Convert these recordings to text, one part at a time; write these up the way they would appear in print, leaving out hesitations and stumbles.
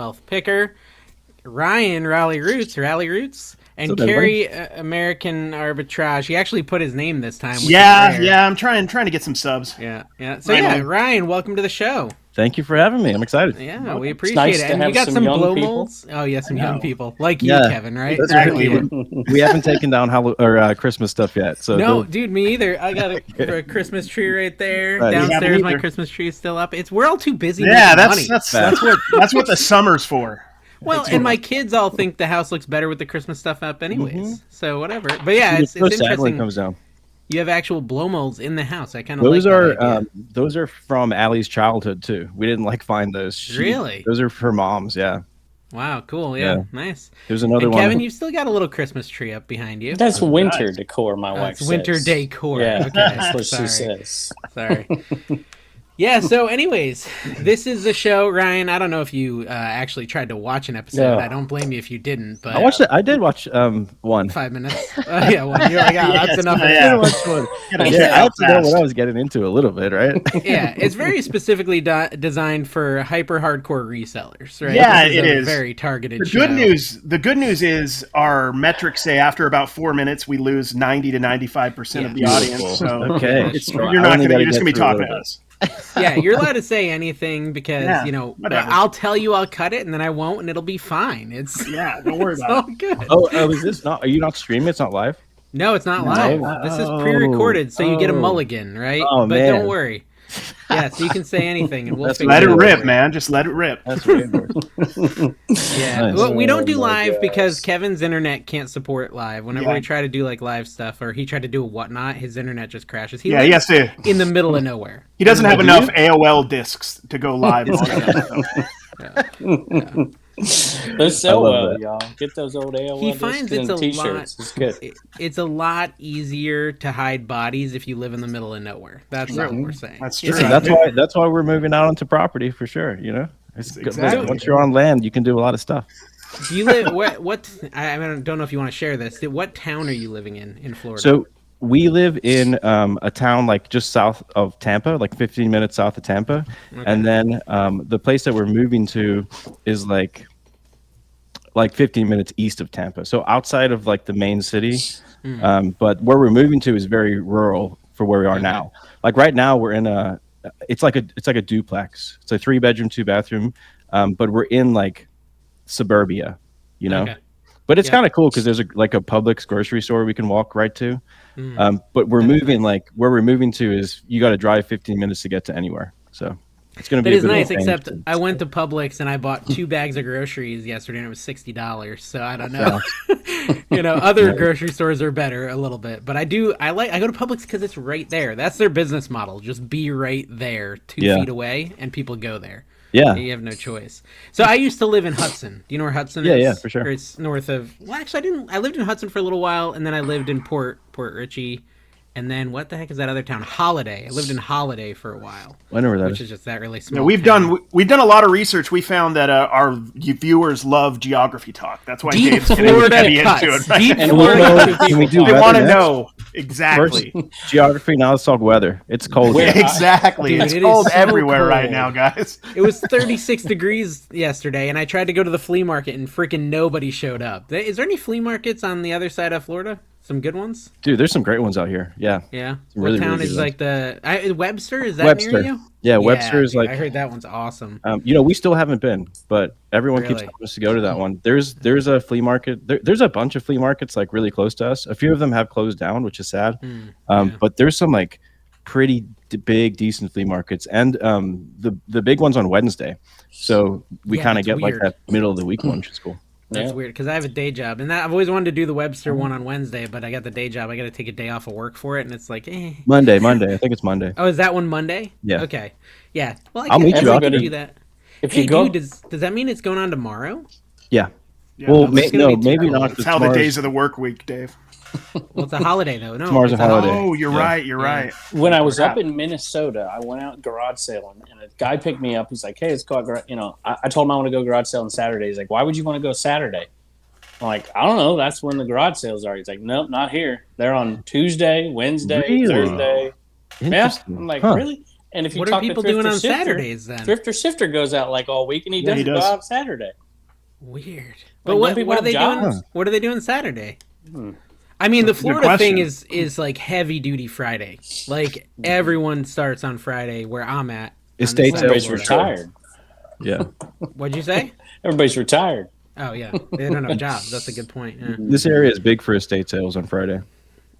Wealth Picker, Ryan Raleigh Roots, and So Carrie American Arbitrage. He actually put his name this time. Which Yeah, is rare. yeah. I'm trying to get some subs. Yeah. So Ryan, welcome to the show. Thank you for having me. I'm excited. Yeah, we appreciate nice it. to And have you got some some young blow people. molds. Oh yeah, some young people like you, Yeah. Kevin, right? That's Exactly. right. We haven't taken down Christmas stuff yet. So No, dude, me either. I got a Christmas tree right there. Right. Downstairs, my either. Christmas tree is still up. We're all too busy Yeah, making money. that's what the summer's for. Well, and my kids all think the house looks better with the Christmas stuff up anyways. Mm-hmm. So whatever. But yeah, it's so sad when interesting. it comes down. You have actual blow molds in the house. I kind of Those like are that idea. those are from Allie's childhood too. We didn't find those. Really? Those are her mom's. Yeah. Wow, cool. Yeah, Yeah. nice. There's another And one. Kevin, you've still got a little Christmas tree up behind you. That's winter decor, my wife It's says. winter decor. Yeah, Okay, that's what sorry. she says. Sorry. Yeah, so anyways, this is the show. Ryan, I don't know if you actually tried to watch an episode. No. I don't blame you if you didn't, but I watched it. I did watch one. 5 minutes. Yeah, one. You're like, that's enough. Yeah. I did watch one. Gotta Yeah, I had to know fast. what I was getting into a little bit, right? Yeah, it's very specifically designed for hyper hardcore resellers, right? Yeah, This it a is. very targeted. The good news is our metrics say after about 4 minutes we lose 90 to 95% of the audience. So Okay. you're just gonna be talking to us. Yeah, you're allowed to say anything because Yeah, whatever. I'll tell you I'll cut it and then I won't and it'll be fine. It's Yeah, don't worry it's about all good. Oh, is this not? Are you not streaming? It's not live. No, it's not live. This is pre-recorded, so you get a mulligan, right? Oh, but man. don't worry. Yeah, so you can say anything and we'll That's figure Let it out rip, for man. Just let it rip. That's weird. Yeah, Nice. well, we don't do Oh my live gosh. because Kevin's internet can't support live. Whenever Yeah. we try to do live stuff, or he tried to do a whatnot, his internet just crashes. Yeah, he has to. in the middle of nowhere. He doesn't have Do enough you? AOL discs to go live on it. Those sell love well, that. y'all. Get those old AOL He discs finds and it's a t-shirts. lot. It's good. It's a lot easier to hide bodies if you live in the middle of nowhere. That's all we're saying. That's It's true. like- That's why we're moving out onto property for sure. You know, Exactly. once you're on land, you can do a lot of stuff. Do you live? What? I don't know if you want to share this. What town are you living in Florida? So we live in a town just south of Tampa, 15 minutes south of Tampa, and then the place that we're moving to is like 15 minutes east of Tampa. So outside of the main city, but where we're moving to is very rural for where we are now. Like right now, we're in it's like a duplex. It's a 3-bedroom, 2-bathroom, but we're in suburbia, you know. Okay. But it's Yeah. kind of cool because there's a Publix grocery store we can walk right to. But we're moving where we're moving to is you got to drive 15 minutes to get to anywhere. So it's going to That be is a bit of a nice, pain. except I went to Publix and I bought 2 bags of groceries yesterday and it was $60. So I don't know. Other grocery stores are better a little bit, but I go to Publix because it's right there. That's their business model. Just be right there, 2 feet away, and people go there. Yeah. You have no choice. So I used to live in Hudson. Do you know where Hudson is? Yeah, for sure. Or it's north of. Well, actually, I didn't. I lived in Hudson for a little while, and then I lived in Port Richey, and then what the heck is that other town? Holiday. I lived in Holiday for a while. I know where that which is. is just that really small. Yeah, we've town. done a lot of research. We found that our viewers love geography talk. That's why Deep Dave's getting Florida heavy cuts. into it. Right? Deep And Florida. Can we do They weather want to next? know exactly. First, geography. Now let's talk weather. It's cold. Wait, here. Exactly. Dude, it's it is cold so everywhere right cold. now, guys. It was 36 degrees yesterday, and I tried to go to the flea market, and freaking nobody showed up. Is there any flea markets on the other side of Florida? Some good ones? Dude, there's some great ones out here. Yeah. Yeah. Some What really, town really is good the Webster? Is that Webster. near you? Yeah, Webster is dude, I heard that one's awesome. we still haven't been, but everyone keeps Really? telling us to go to that one. There's a flea market. There's a bunch of flea markets really close to us. A few of them have closed down, which is sad. But there's some pretty big, decent flea markets, and the big one's on Wednesday. So we Yeah, kind of that's get weird. that middle of the week one, which is cool. That's Yeah. weird because I have a day job, and I've always wanted to do the Webster one on Wednesday, but I got the day job. I got to take a day off of work for it, and it's like, eh. Monday. I think it's Monday. Oh, is that one Monday? Yeah. Okay. Yeah. Well, I'll meet you out can there. do that. If Hey, you go, dude, does that mean it's going on tomorrow? Yeah. Yeah, Well, that's gonna be too maybe cold. not. that's 'cause how the tomorrow's- days of the work week, Dave. Well, it's a holiday though. No, Tomorrow's it's a holiday. Oh, you're Yeah. right. You're right. when I was Crap. up in Minnesota, I went out garage sailing, and a guy picked me up. He's like, "Hey, let's go out." I told him I want to go garage sailing Saturday. He's like, "Why would you want to go Saturday?" I'm like, "I don't know. That's when the garage sales are." He's like, "Nope, not here. They're on Tuesday, Wednesday, Really? Thursday." Yeah, Interesting. I'm like, Huh. "Really?" And if you What talk are people to Thrifter doing on Shifter, Saturdays then? Thrifter Shifter goes out like all week, and he Yeah, he doesn't does. go out Saturday. Weird. Like, But don't people what are have they jobs? doing? What are they doing Saturday? Hmm. I mean, the That's a good Florida thing question. is like heavy duty Friday. Like everyone starts on Friday where I'm at. Estate on this sales side of Everybody's for Florida. sure. retired. Yeah. What'd you say? Everybody's retired. Oh yeah, they don't have jobs. That's a good point. Yeah. This area is big for estate sales on Friday.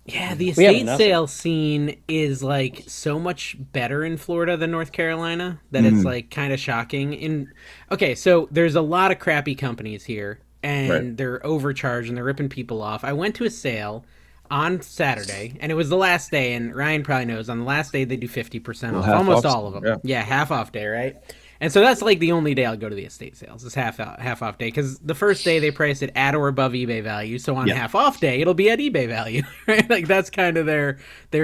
Yeah, the We have estate nothing. sale scene is like so much better in Florida than North Carolina that it's like kind of shocking. Okay, so there's a lot of crappy companies here, and Right. they're overcharged and they're ripping people off. I went to a sale on Saturday, and it was the last day. And Ryan probably knows on the last day they do 50% off, half almost off, all of them. yeah. Yeah, half off day, right? And so that's like the only day I'll go to the estate sales. It's half off day because the first day they price it at or above eBay value. So on Yeah. half off day, it'll be at eBay value, right? Like that's kind of their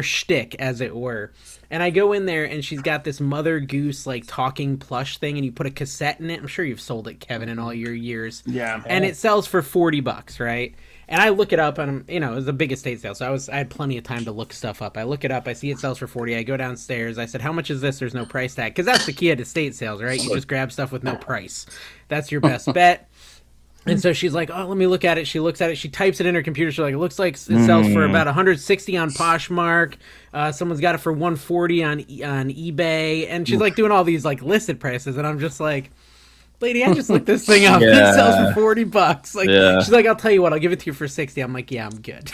shtick, as it were. And I go in there and she's got this Mother Goose like talking plush thing, and you put a cassette in it. I'm sure you've sold it, Kevin, in all your years. Yeah. And it sells for $40, right? And I look it up, and it was a big estate sale, so I had plenty of time to look stuff up. I look it up, I see it sells for $40. I go downstairs. I said, "How much is this?" There's no price tag, because that's the key at estate sales, right? You just grab stuff with no price. That's your best bet. And so she's like, "Oh, let me look at it." She looks at it. She types it in her computer. She's like, "It looks like it sells for about 160 on Poshmark. Someone's got it for 140 on eBay." And she's like doing all these like listed prices, and I'm just like, "Lady, I just looked this thing up. Yeah. It sells for $40. Like, Yeah. she's like, "I'll tell you what, I'll give it to you for 60." I'm like, "Yeah, I'm good."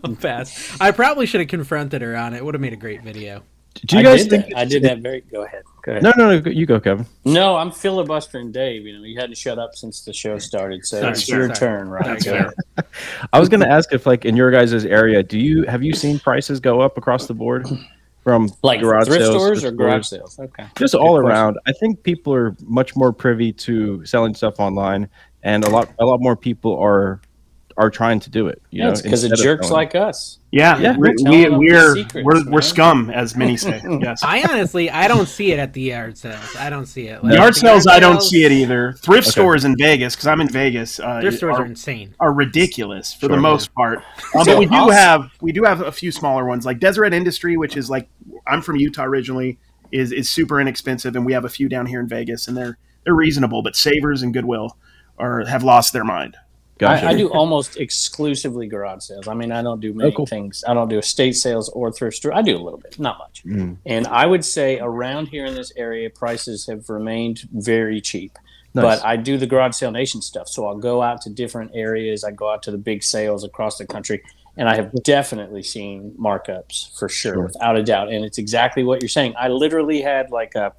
I'll pass. I probably should have confronted her on it. Would have made a great video. Do you guys did think? that. I did that very. Go ahead. Go ahead. No, you go, Kevin. No, I'm filibustering Dave. You hadn't shut up since the show started, so Sorry, it's your sorry. turn, right? Sorry, Go ahead. I was going to ask if, like, in your guys' area, have you seen prices go up across the board from Like garage thrift sales, stores thrift or garage stores? sales? Okay. Just Good all question. around. I think people are much more privy to selling stuff online, and a lot more people are trying to do it. You Yeah, know, it's because of instead jerks selling. like us. Yeah, Yeah. we're Telling them the we're, secrets, we're man. scum, as many say. Yes. I honestly, I don't see it at the yard sales. I don't see it. Like, Yard the sales, I don't sales- see it either. Thrift Okay. stores in Vegas, because I'm in Vegas, Thrift stores are are, insane. are ridiculous for Sure. the most part. So But we I'll- do have a few smaller ones, like Deseret Industry, which is like, I'm from Utah originally, is super inexpensive, and we have a few down here in Vegas, and they're reasonable. But Savers and Goodwill have lost their mind. Gotcha. I do almost exclusively garage sales. I mean, I don't do many cool. things. I don't do estate sales or thrift store. I do a little bit, not much. And I would say around here in this area, prices have remained very cheap. Nice. But I do the Garage Sale Nation stuff. So I'll go out to different areas. I go out to the big sales across the country. And I have definitely seen markups for sure, without a doubt. And it's exactly what you're saying. I literally had like a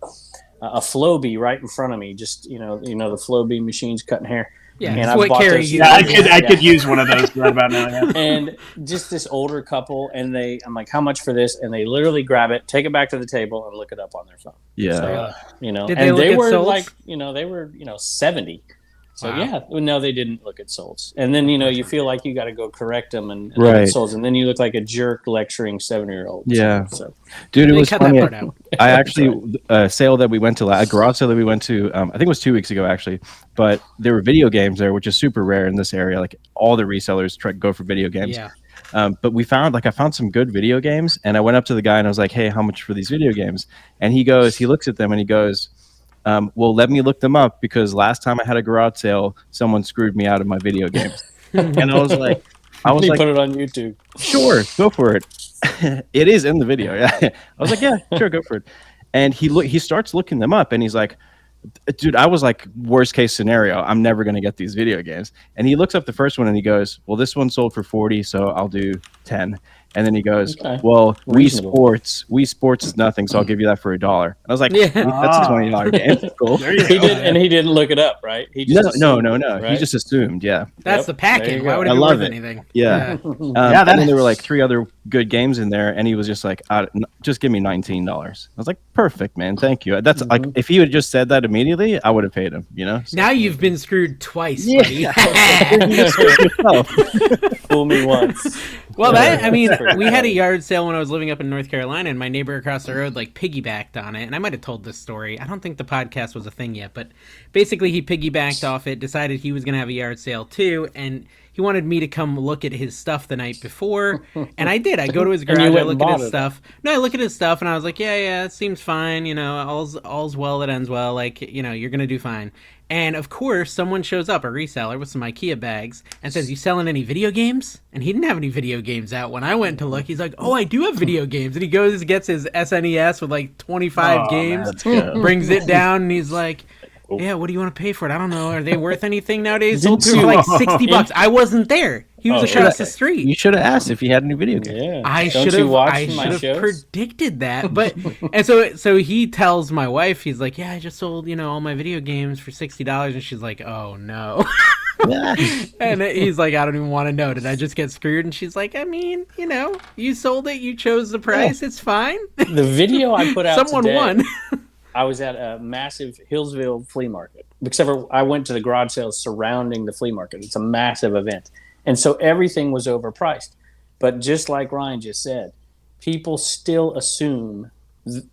Flowbee right in front of me. Just, the Flowbee machines cutting hair. Yeah, And it's I've what bought Carrie those- uses. Yeah, I could use one of those right about now. Yeah. And just this older couple, and I'm like, how much for this? And they literally grab it, take it back to the table, and look it up on their phone. Yeah. So, Did they and look they at were solds? like, they were, 70. So Wow. yeah, no, they didn't look at solds. And then, you feel like you got to go correct them and Right. look at solds. And then you look like a jerk lecturing 7-year-olds. Yeah. So Dude, it They was cut funny. that part out. I actually a sale that we went to, a garage sale that we went to. I think it was 2 weeks ago actually. But there were video games there, which is super rare in this area. Like all the resellers try to go for video games. Yeah. But I found some good video games, and I went up to the guy and I was like, "Hey, how much for these video games?" And he looks at them and he goes, "Well, let me look them up because last time I had a garage sale, someone screwed me out of my video games." And I was like, you put it on YouTube. "Sure, go for it." It is in the video. Yeah. I was like, "Yeah, sure, go for it." And he starts looking them up, and he's like, "Dude, I was like, worst case scenario, I'm never gonna get these video games." And he looks up the first one and he goes, "Well, this one sold for 40, so I'll do 10." And then he goes, Okay. "Well, Reasonable. Wii Sports is nothing, so I'll give you that for $1." I was like, Yeah. "That's a $20 game. Cool." There you He go. did, and he didn't look it up, right? He No, just no. assumed, He right? just assumed, yeah. That's Yep, the there packing. you Why go. would it I be love worth it. anything? Yeah. that And then there were like 3 other good games in there, and he was just like, "Just give me $19." I was like, "Perfect, man, thank you." That's like, if he had just said that immediately, I would have paid him. So- Now you've been screwed twice, Yeah. buddy. Yourself. Fool me once. Well, I mean, Pretty we had a funny. yard sale when I was living up in North Carolina, and my neighbor across the road like piggybacked on it. And I might have told this story. I don't think the podcast was a thing yet, but basically he piggybacked off it, decided he was going to have a yard sale too, and he wanted me to come look at his stuff the night before, and I did. I go to his And you garage, I went look and at his bought it. stuff. No, I look at his stuff, and I was like, yeah, it seems fine. You know, all's well that ends well. Like, you know, you're gonna do fine. And of course, someone shows up, a reseller with some IKEA bags, and says, "You selling any video games?" And he didn't have any video games out. When I went to look, he's like, "Oh, I do have video games." And he goes, gets his SNES with like 25 games, that's good. brings it down, and he's like, "Yeah, what do you want to pay for it? I don't know. Are they worth anything nowadays?" Sold through for like $60. I wasn't there. He was across the street. You should have asked if he had any video games. Yeah. I Don't should you have. watch I my should have shows? predicted that. But and so he tells my wife, he's like, "Yeah, I just sold all my video games for $60," and she's like, "Oh no." And he's like, "I don't even want to know. Did I just get screwed?" And she's like, "I mean, you sold it. You chose the price. It's fine." The video I put out Someone today, won. I was at a massive Hillsville flea market. Except for I went to the garage sales surrounding the flea market. It's a massive event. And so everything was overpriced. But just like Ryan just said, people still assume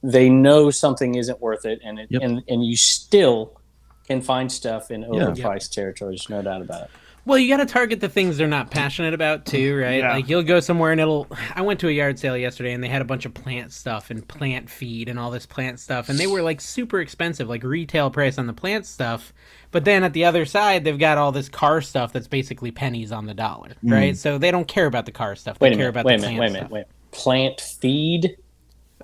they know something isn't worth it, and and you still can find stuff in overpriced territories, no doubt about it. Well, you got to target the things they're not passionate about too, right? Yeah. Like you'll go somewhere and I went to a yard sale yesterday and they had a bunch of plant stuff and plant feed and all this plant stuff, and they were like super expensive, like retail price on the plant stuff. But then at the other side, they've got all this car stuff that's basically pennies on the dollar, right? So they don't care about the car stuff. They care about the plant stuff. Plant feed?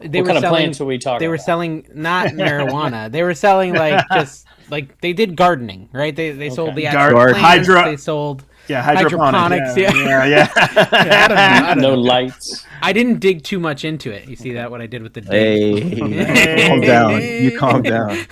They What were kind of selling, plants are we talking They were about? selling not marijuana. They were selling like just like they did gardening, right? They sold the actual Garden. plants. Hydro- They sold hydroponics. Yeah. Yeah. I don't No know. lights. I didn't dig too much into it. You see that what I did with the dig? Hey, calm down. You calm down.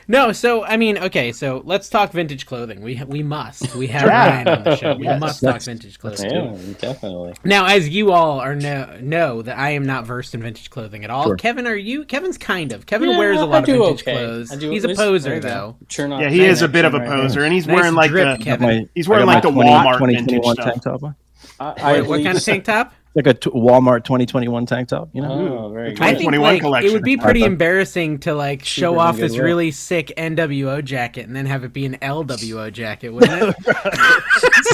No, so I mean, okay, so let's talk vintage clothing. We must. We have Yeah. Ryan on the show. We must talk vintage clothing. Yeah, definitely. Now, as you all are know that I am not versed in vintage clothing at all. Sure. Kevin, are you? Kevin's kind of. Kevin Yeah, wears a I lot of do vintage okay. clothes. I do- He's a this- poser there you go. though. Churn on- Yeah, he is a bit of a right here. poser, and he's Nice wearing like drip, the Kevin. he's wearing I like got the my Walmart 2021 vintage tank stuff. top on. I What kind of tank top? Like a Walmart 2021 tank top, you know? Oh, very good. I think 2021 like, it collection. would be pretty embarrassing to like show Cheaper off than this Goodwill. really sick NWO jacket and then have it be an LWO jacket, wouldn't it?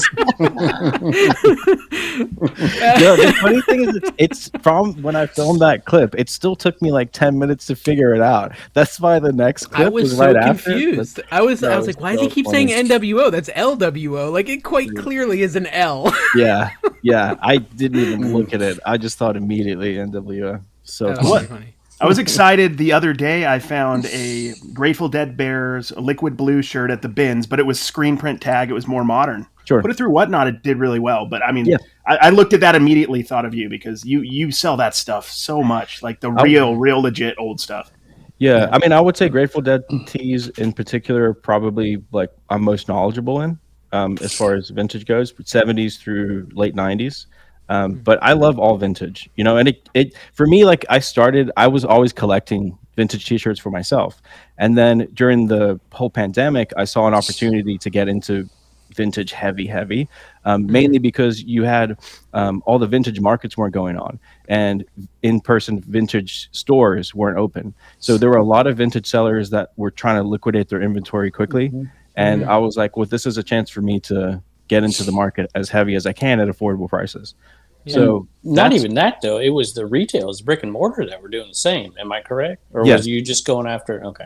Yo, the funny thing is, it's from when I filmed that clip. It still took me like 10 minutes to figure it out. That's why the next clip I was right so after. confused. I was was like, why does so he keep funny. saying NWO? That's LWO. Like it quite clearly is an L. Yeah. I didn't even look at it. I just thought immediately NWO. So That was What? really funny. I was excited the other day. I found a Grateful Dead Bears liquid blue shirt at the bins, but it was screen print tag. It was more modern. Sure. Put it through Whatnot. It did really well. But I mean, Yeah. I looked at that immediately, thought of you because you sell that stuff so much, like the real legit old stuff. Yeah, I mean, I would say Grateful Dead tees in particular are probably like I'm most knowledgeable in as far as vintage goes, 70s through late 90s. But I love all vintage, and it for me, like I was always collecting vintage t-shirts for myself. And then during the whole pandemic, I saw an opportunity to get into vintage heavy, mainly because you had all the vintage markets weren't going on and in-person vintage stores weren't open. So there were a lot of vintage sellers that were trying to liquidate their inventory quickly. And I was like, well, this is a chance for me to get into the market as heavy as I can at affordable prices. So not even that though. It was the retailers, brick and mortar, that were doing the same. Am I correct? Or Yes. was you just going after? Okay.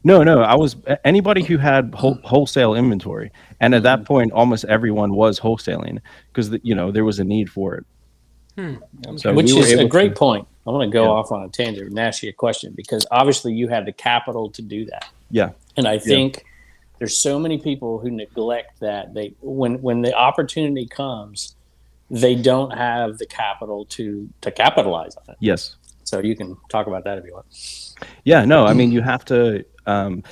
No, I was anybody who had wholesale inventory, and at that point, almost everyone was wholesaling because there was a need for it. So Which we were is a able great to- point. I want to go off on a tangent and ask you a question because obviously you had the capital to do that. Yeah, And I think there's so many people who neglect that. They when the opportunity comes, they don't have the capital to capitalize on it. yes, So you can talk about that if you want. yeah. No, I mean you have to.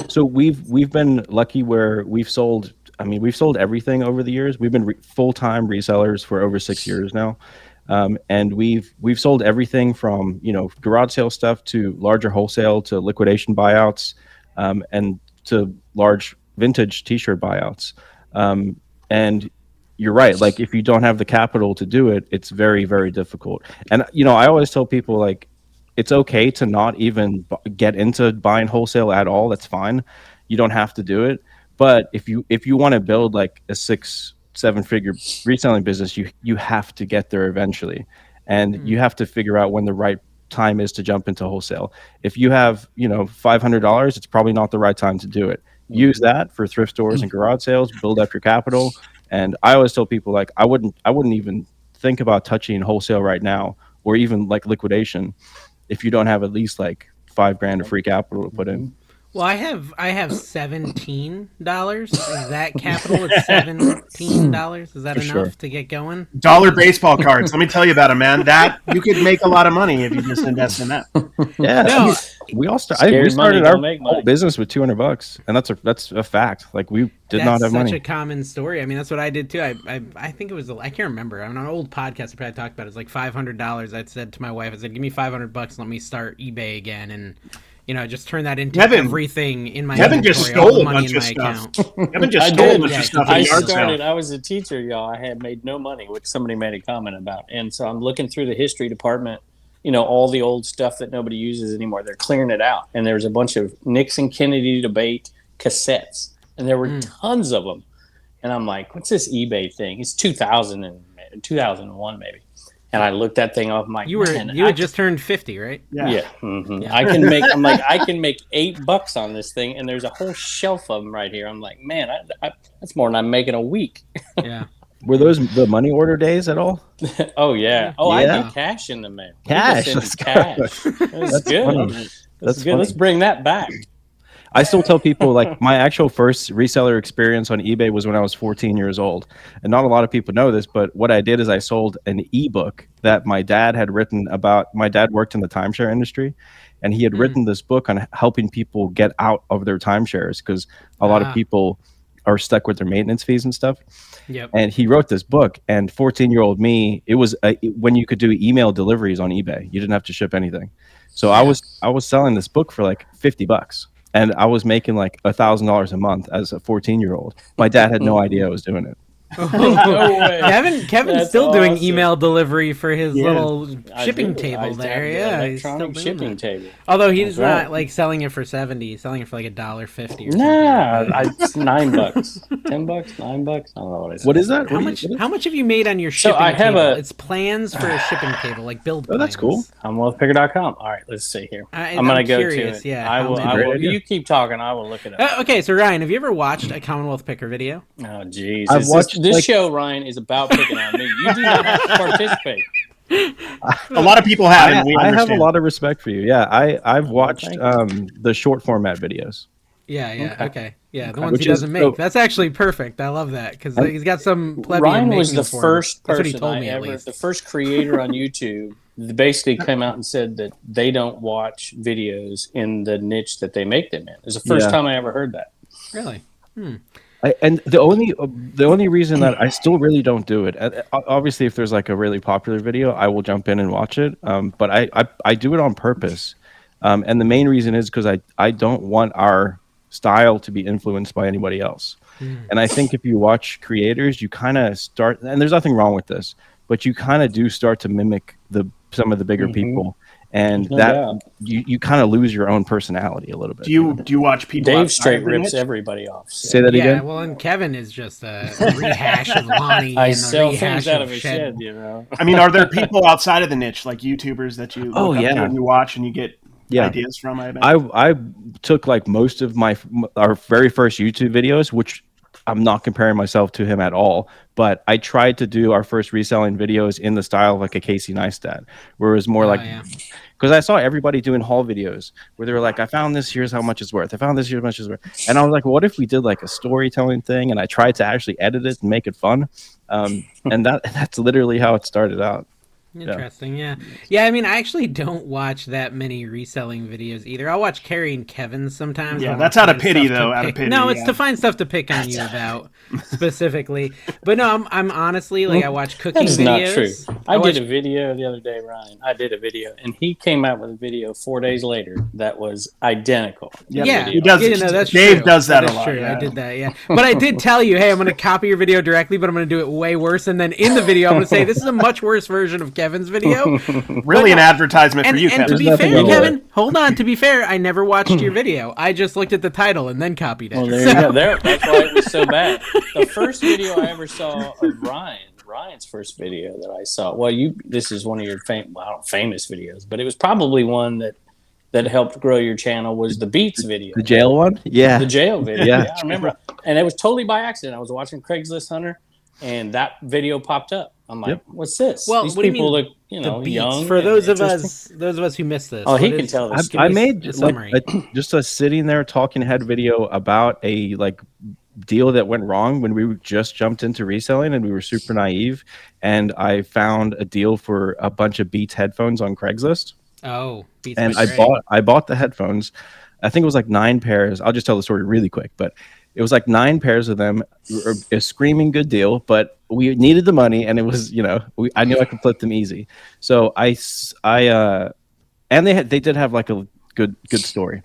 So we've been lucky where we've sold. I mean, we've sold everything over the years. We've been full-time resellers for over 6 years now. And we've sold everything from garage sale stuff to larger wholesale to liquidation buyouts, and to large vintage t-shirt buyouts. And you're right, like if you don't have the capital to do it, it's very, very difficult. And I always tell people, like, it's okay to not even get into buying wholesale at all. That's fine. You don't have to do it. But if you want to build like a 6 7-figure reselling business, you have to get there eventually, and you have to figure out when the right time is to jump into wholesale. If you have, $500, it's probably not the right time to do it. Use that for thrift stores and garage sales, build up your capital. And I always tell people, like, I wouldn't even think about touching wholesale right now, or even like liquidation, if you don't have at least like $5,000 of free capital to put in. Well, I have $17. Is that capital? It's $17. Is that For enough sure. to get going? Dollar baseball cards. Let me tell you about them, man. That you could make a lot of money if you just invest in that. Yeah, No. we all Scary we money started don't our make whole money. business with $200, and that's a fact. Like, we did not have That's such money. a common story. I mean, that's what I did too. I think it was I can't remember. On an old podcast I probably talked about it. It was like $500. I said to my wife, I said, "Give me $500. Let me start eBay again." And just turn that into everything in my Kevin inventory, just all stole the a money bunch in of my stuff. account. Kevin just I stole a did. bunch Yeah, of stuff I at yard started. sale. I was a teacher, y'all. I had made no money, which somebody made a comment about, and so I'm looking through the history department. All the old stuff that nobody uses anymore. They're clearing it out, and there's a bunch of Nixon Kennedy debate cassettes, and there were tons of them. And I'm like, "What's this eBay thing?" It's 2001 maybe. And I looked that thing up. I'm like, You had just turned 50, right? Yeah. I can make. I'm like, I can make $8 on this thing, and there's a whole shelf of them right here. I'm like, man, that's more than I'm making a week. Yeah. Were those the money order days at all? Oh yeah. Oh, I Yeah. get cash in the mail. Cash. People send cash. That's good. funny. That's good. funny. Let's bring that back. I still tell people, like, my actual first reseller experience on eBay was when I was 14 years old. And not a lot of people know this, but what I did is I sold an ebook that my dad had written about. My dad worked in the timeshare industry, and he had written this book on helping people get out of their timeshares, because a lot of people are stuck with their maintenance fees and stuff. Yep. And he wrote this book, and 14-year-old me, it was when you could do email deliveries on eBay. You didn't have to ship anything. So I was selling this book for like $50. And I was making like $1,000 a month as a 14-year-old. My dad had no idea I was doing it. No way. Kevin's That's still doing awesome. email delivery for his Yeah. little shipping table I there. have the Yeah, he's still electronic doing shipping that. table. Although he's That's not right. like selling it for $70, he's selling it for like $1.50 or something. Nah, it's $9, $10, $9. I don't know what it is. What is that? How much have you made on your shipping I have table? a- It's plans for a shipping table, like build plans. Oh, that's cool. CommonwealthPicker.com. All right, let's see here. I'm I'm gonna go curious, to it. yeah, I how will. many- I will. Great idea. You keep talking. I will look it up. Okay, so Ryan, have you ever watched a Commonwealth Picker video? Oh, geez. I've watched, this like- show, Ryan, is about picking on me. You do not have to participate. A lot of people have, and we I have a understand. lot of respect for you. Yeah, I've watched thank the short format videos. Yeah, okay. Yeah, the ones Which he doesn't is- make. so- That's actually perfect. I love that because he's got some plebeian Ryan was making the for him. first That's what he person told I me, at ever, least. the first creator on YouTube that basically came out and said that they don't watch videos in the niche that they make them in. It was the first Yeah. time I ever heard that. Really? And the only reason that I still really don't do it, obviously, if there's like a really popular video, I will jump in and watch it. But I do it on purpose, and the main reason is because I don't want our style to be influenced by anybody else. And I think if you watch creators, you kind of start, and there's nothing wrong with this, but you kind of do start to mimic some of the bigger people, and No that doubt. you kind of lose your own personality a little bit. Do you watch people? Dave outside straight of the rips niche? everybody off. So. Say that Yeah, again. well, and Kevin is just a rehash of Lonnie I and a sell rehash things out of of a Shed. shed, you know. I mean, are there people outside of the niche, like YouTubers, that you Oh, look up to yeah. and you watch and you get Yeah. ideas from? I bet. I took like most of our very first YouTube videos, which I'm not comparing myself to him at all, but I tried to do our first reselling videos in the style of like a Casey Neistat, where it was more like, yeah. because I saw everybody doing haul videos where they were like, I found this, here's how much it's worth. I found this, here's how much it's worth. And I was like, what if we did like a storytelling thing? And I tried to actually edit it and make it fun. And that's literally how it started out. Interesting, yeah. Yeah, I mean, I actually don't watch that many reselling videos either. I'll watch Carrie and Kevin sometimes. Yeah, when that's I'm out of finding pity, stuff to though, out of pick- pity, No, it's yeah. to find stuff to pick on you about specifically. But no, I'm honestly, like, I watch cooking That's videos. not true. I did a video the other day, Ryan. I did a video, and he came out with a video 4 days later that was identical. Yeah, he does. That's Dave true. does that a That's lot. true. Yeah. I did that. Yeah, but I did tell you, hey, I'm going to copy your video directly, but I'm going to do it way worse. And then in the video, I'm going to say this is a much worse version of Kevin's video. Really, an advertisement for you, And Kevin. to be fair, Kevin, hold on. To be fair, I never watched your video. I just looked at the title and then copied it. Well, there you go. That's why it was so bad. The first video I ever saw of Ryan's first video that I saw. Well, this is one of your famous videos, but it was probably one that helped grow your channel. Was the Beats video, The jail one? Yeah, the jail video. Yeah. Yeah, I remember, and it was totally by accident. I was watching Craigslist Hunter, and that video popped up. I'm like, What's this? Well, These what do you people mean, look, the Beats? young. For and those of interesting. us who missed this. Oh, he what can is- tell this. I give me made a summary. just a sitting there talking head video about a deal that went wrong when we just jumped into reselling and we were super naive, and I found a deal for a bunch of Beats headphones on Craigslist. Oh, Beats And by Dre. I bought the headphones. I think it was like 9 pairs. I'll just tell the story really quick, but it was like 9 pairs of them. A screaming good deal, but we needed the money, and it was I knew I could flip them easy. So and they did have like a good story.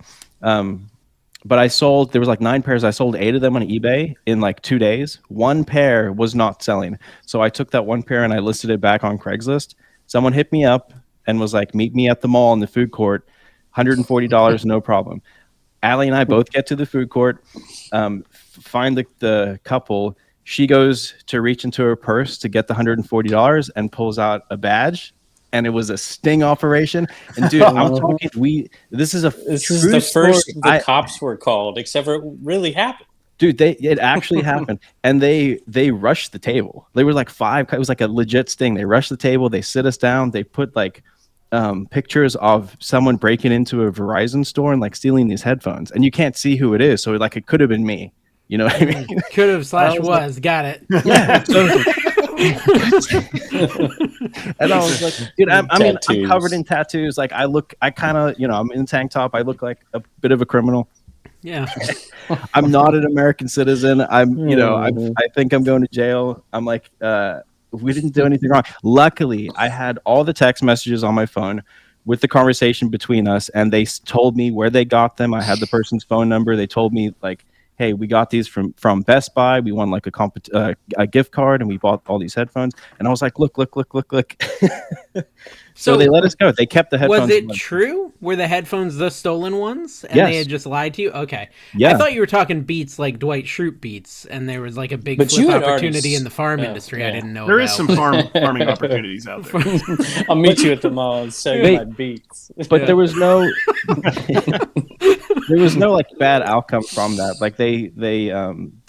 But there was like 9 pairs. I sold 8 of them on eBay in like 2 days. 1 pair was not selling. So I took that 1 pair and I listed it back on Craigslist. Someone hit me up and was like, meet me at the mall in the food court, $140, no problem. Allie and I both get to the food court, find the couple. She goes to reach into her purse to get the $140 and pulls out a badge. And it was a sting operation. And dude, I'm talking. This is the first the cops were called, except for it really happened. Dude, it actually happened, and they rushed the table. They were like 5. It was like a legit sting. They rushed the table. They sit us down. They put like pictures of someone breaking into a Verizon store and like stealing these headphones, and you can't see who it is. So like it could have been me. You know what I mean? Could have / was. Got it. Yeah. And I was like, dude, I'm covered in tattoos. Like I kind of, I'm in a tank top. I look like a bit of a criminal. Yeah. I'm not an American citizen. I think I'm going to jail. I'm like, we didn't do anything wrong. Luckily, I had all the text messages on my phone with the conversation between us, and they told me where they got them. I had the person's phone number. They told me like, hey, we got these from Best Buy. We won like a gift card, and we bought all these headphones. And I was like, look. So they let us go. They kept the headphones. Was it true? Were the headphones the stolen ones? And Yes. they had just lied to you? Okay. Yeah. I thought you were talking Beats like Dwight Schrute Beats, and there was like a big But flip you had opportunity already- in the farm yeah, industry yeah. I didn't know There about. is some farming opportunities out there. I'll meet you at the mall and sell you my Beats. But there was no like bad outcome from that. Like they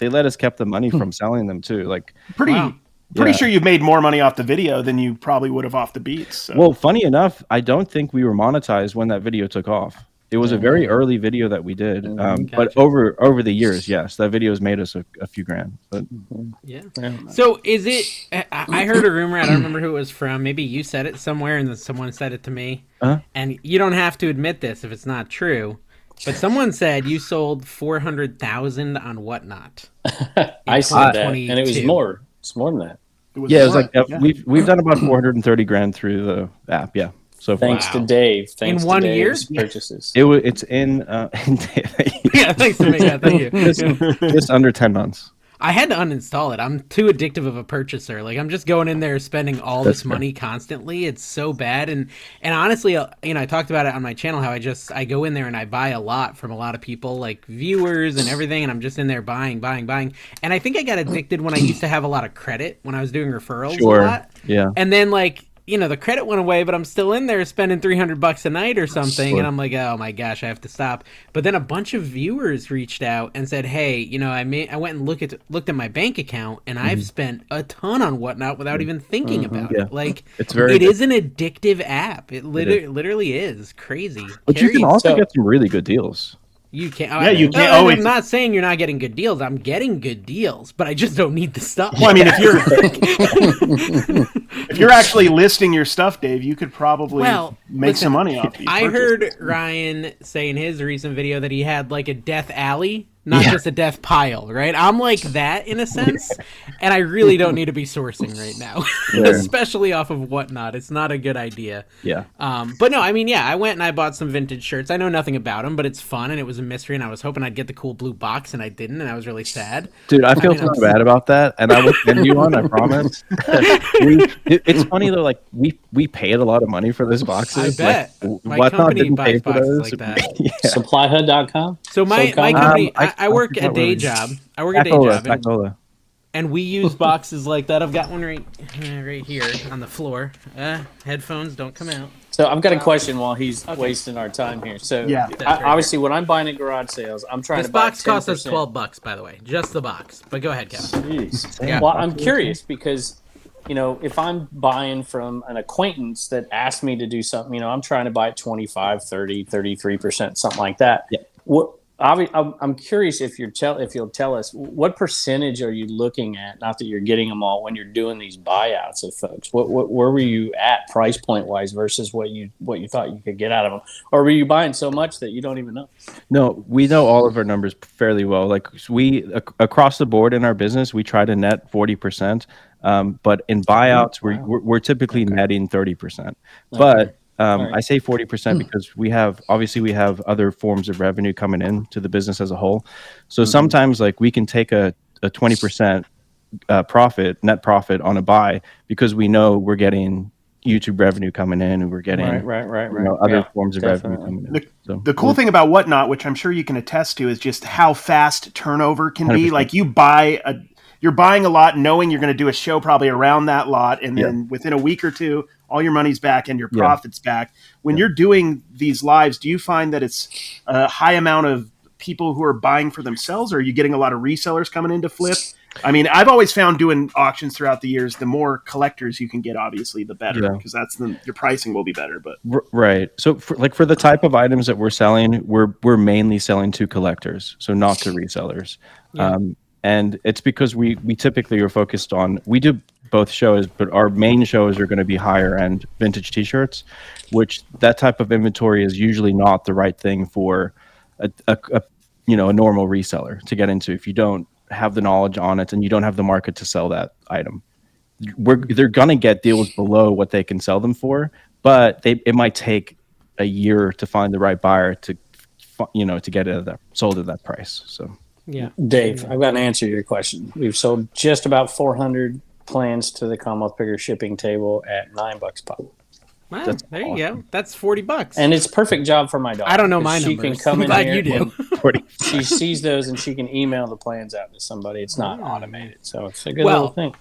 let us kept the money from selling them too. Like Pretty Yeah. sure you've made more money off the video than you probably would have off the Beats. So. well, funny enough, I don't think we were monetized when that video took off. It was a very early video that we did. But Gotcha. over the years, yes, that video has made us a few grand. But Yeah. So is it? I heard a rumor. I don't remember who it was from. Maybe you said it somewhere, and then someone said it to me. Uh-huh. And you don't have to admit this if it's not true. But someone said you sold 400,000 on Whatnot. I said that, and 2022. it was more. It's more than that. It was yeah, it was more. like we've done about 430 grand through the app. Yeah. So far. Thanks to Dave. Thanks In 1 to year? Dave's purchases. It's in Yeah, thanks to me. Yeah, thank you. just under 10 months. I had to uninstall it. I'm too addictive of a purchaser. Like I'm just going in there spending all That's this fair. money constantly. It's so bad. And honestly, I talked about it on my channel how I go in there and I buy a lot from a lot of people, like viewers and everything, and I'm just in there buying. And I think I got addicted when I used to have a lot of credit when I was doing referrals Sure. a lot. Yeah. And then the credit went away, but I'm still in there spending $300 a night or something. Sure. And I'm like, oh my gosh, I have to stop. But then a bunch of viewers reached out and said, hey, I went and looked at my bank account and I've spent a ton on Whatnot without even thinking about Yeah. it. Like It is an addictive app. It literally is crazy. But you can also get some really good deals. You can't. Yeah, you can. No, Oh, I'm not saying you're not getting good deals. I'm getting good deals, but I just don't need the stuff. Well, I mean, if you're actually listing your stuff, Dave, you could probably make some money off these I purchases. heard Ryan say in his recent video that he had like a Death Alley not just a death pile, right? I'm like that in a sense, and I really don't need to be sourcing right now, especially off of Whatnot. It's not a good idea. Yeah. But no, I mean, yeah, I went and I bought some vintage shirts. I know nothing about them, but it's fun, and it was a mystery, and I was hoping I'd get the cool blue box, and I didn't, and I was really sad. Dude, I feel so bad about that, and I will send you one, I promise. It's funny, though, like, we paid a lot of money for those boxes. I bet. Like, My Whatnot company didn't buys pay for boxes those. like that. Supplyhud.com. So my company, I work forgot a day what it is. job. I work a day job, Spagnola. and we use boxes like that. I've got one right here on the floor. Headphones don't come out. So I've got a question while he's wasting our time here. So Yeah. obviously, when I'm buying at garage sales, I'm trying This to buy box cost us 10%. $12, by the way, just the box. But go ahead, Kevin. Jeez. Yeah. Well, I'm curious because, if I'm buying from an acquaintance that asked me to do something, I'm trying to buy at 25, 30, 33%, something like that. Yeah. I'm curious if you'll tell us what percentage are you looking at? Not that you're getting them all when you're doing these buyouts of folks. Where were you at price point wise versus what you thought you could get out of them, or were you buying so much that you don't even know? No, we know all of our numbers fairly well. Like we across the board in our business, we try to net 40%. But in buyouts, we're typically netting 30%. But I say 40% because we have other forms of revenue coming in to the business as a whole. So sometimes like we can take a 20% net profit on a buy because we know we're getting YouTube revenue coming in and we're getting other forms of revenue coming in. The cool thing about Whatnot, which I'm sure you can attest to, is just how fast turnover can be. 100%. Like you're buying a lot knowing you're going to do a show probably around that lot, and then within a week or two, all your money's back and your profit's back. When you're doing these lives, do you find that it's a high amount of people who are buying for themselves, or are you getting a lot of resellers coming in to flip? I mean, I've always found doing auctions throughout the years, the more collectors you can get, obviously, the better, because your pricing will be better. But right. So for the type of items that we're selling, we're mainly selling to collectors, so not to resellers. Yeah. And it's because we typically are focused on, we do both shows, but our main shows are going to be higher end vintage t-shirts, which that type of inventory is usually not the right thing for a normal reseller to get into if you don't have the knowledge on it and you don't have the market to sell that item. They're going to get deals below what they can sell them for, but it might take a year to find the right buyer to get it sold at that price. So. Yeah, Dave, I've got an answer to your question. We've sold just about 400 plans to the Commonwealth Picker shipping table at $9 pop. Wow, there you go. That's $40, and it's a perfect job for my daughter. I don't know my she numbers. Can come I'm in glad here you do. She sees those and she can email the plans out to somebody. It's not automated, so it's a good little thing.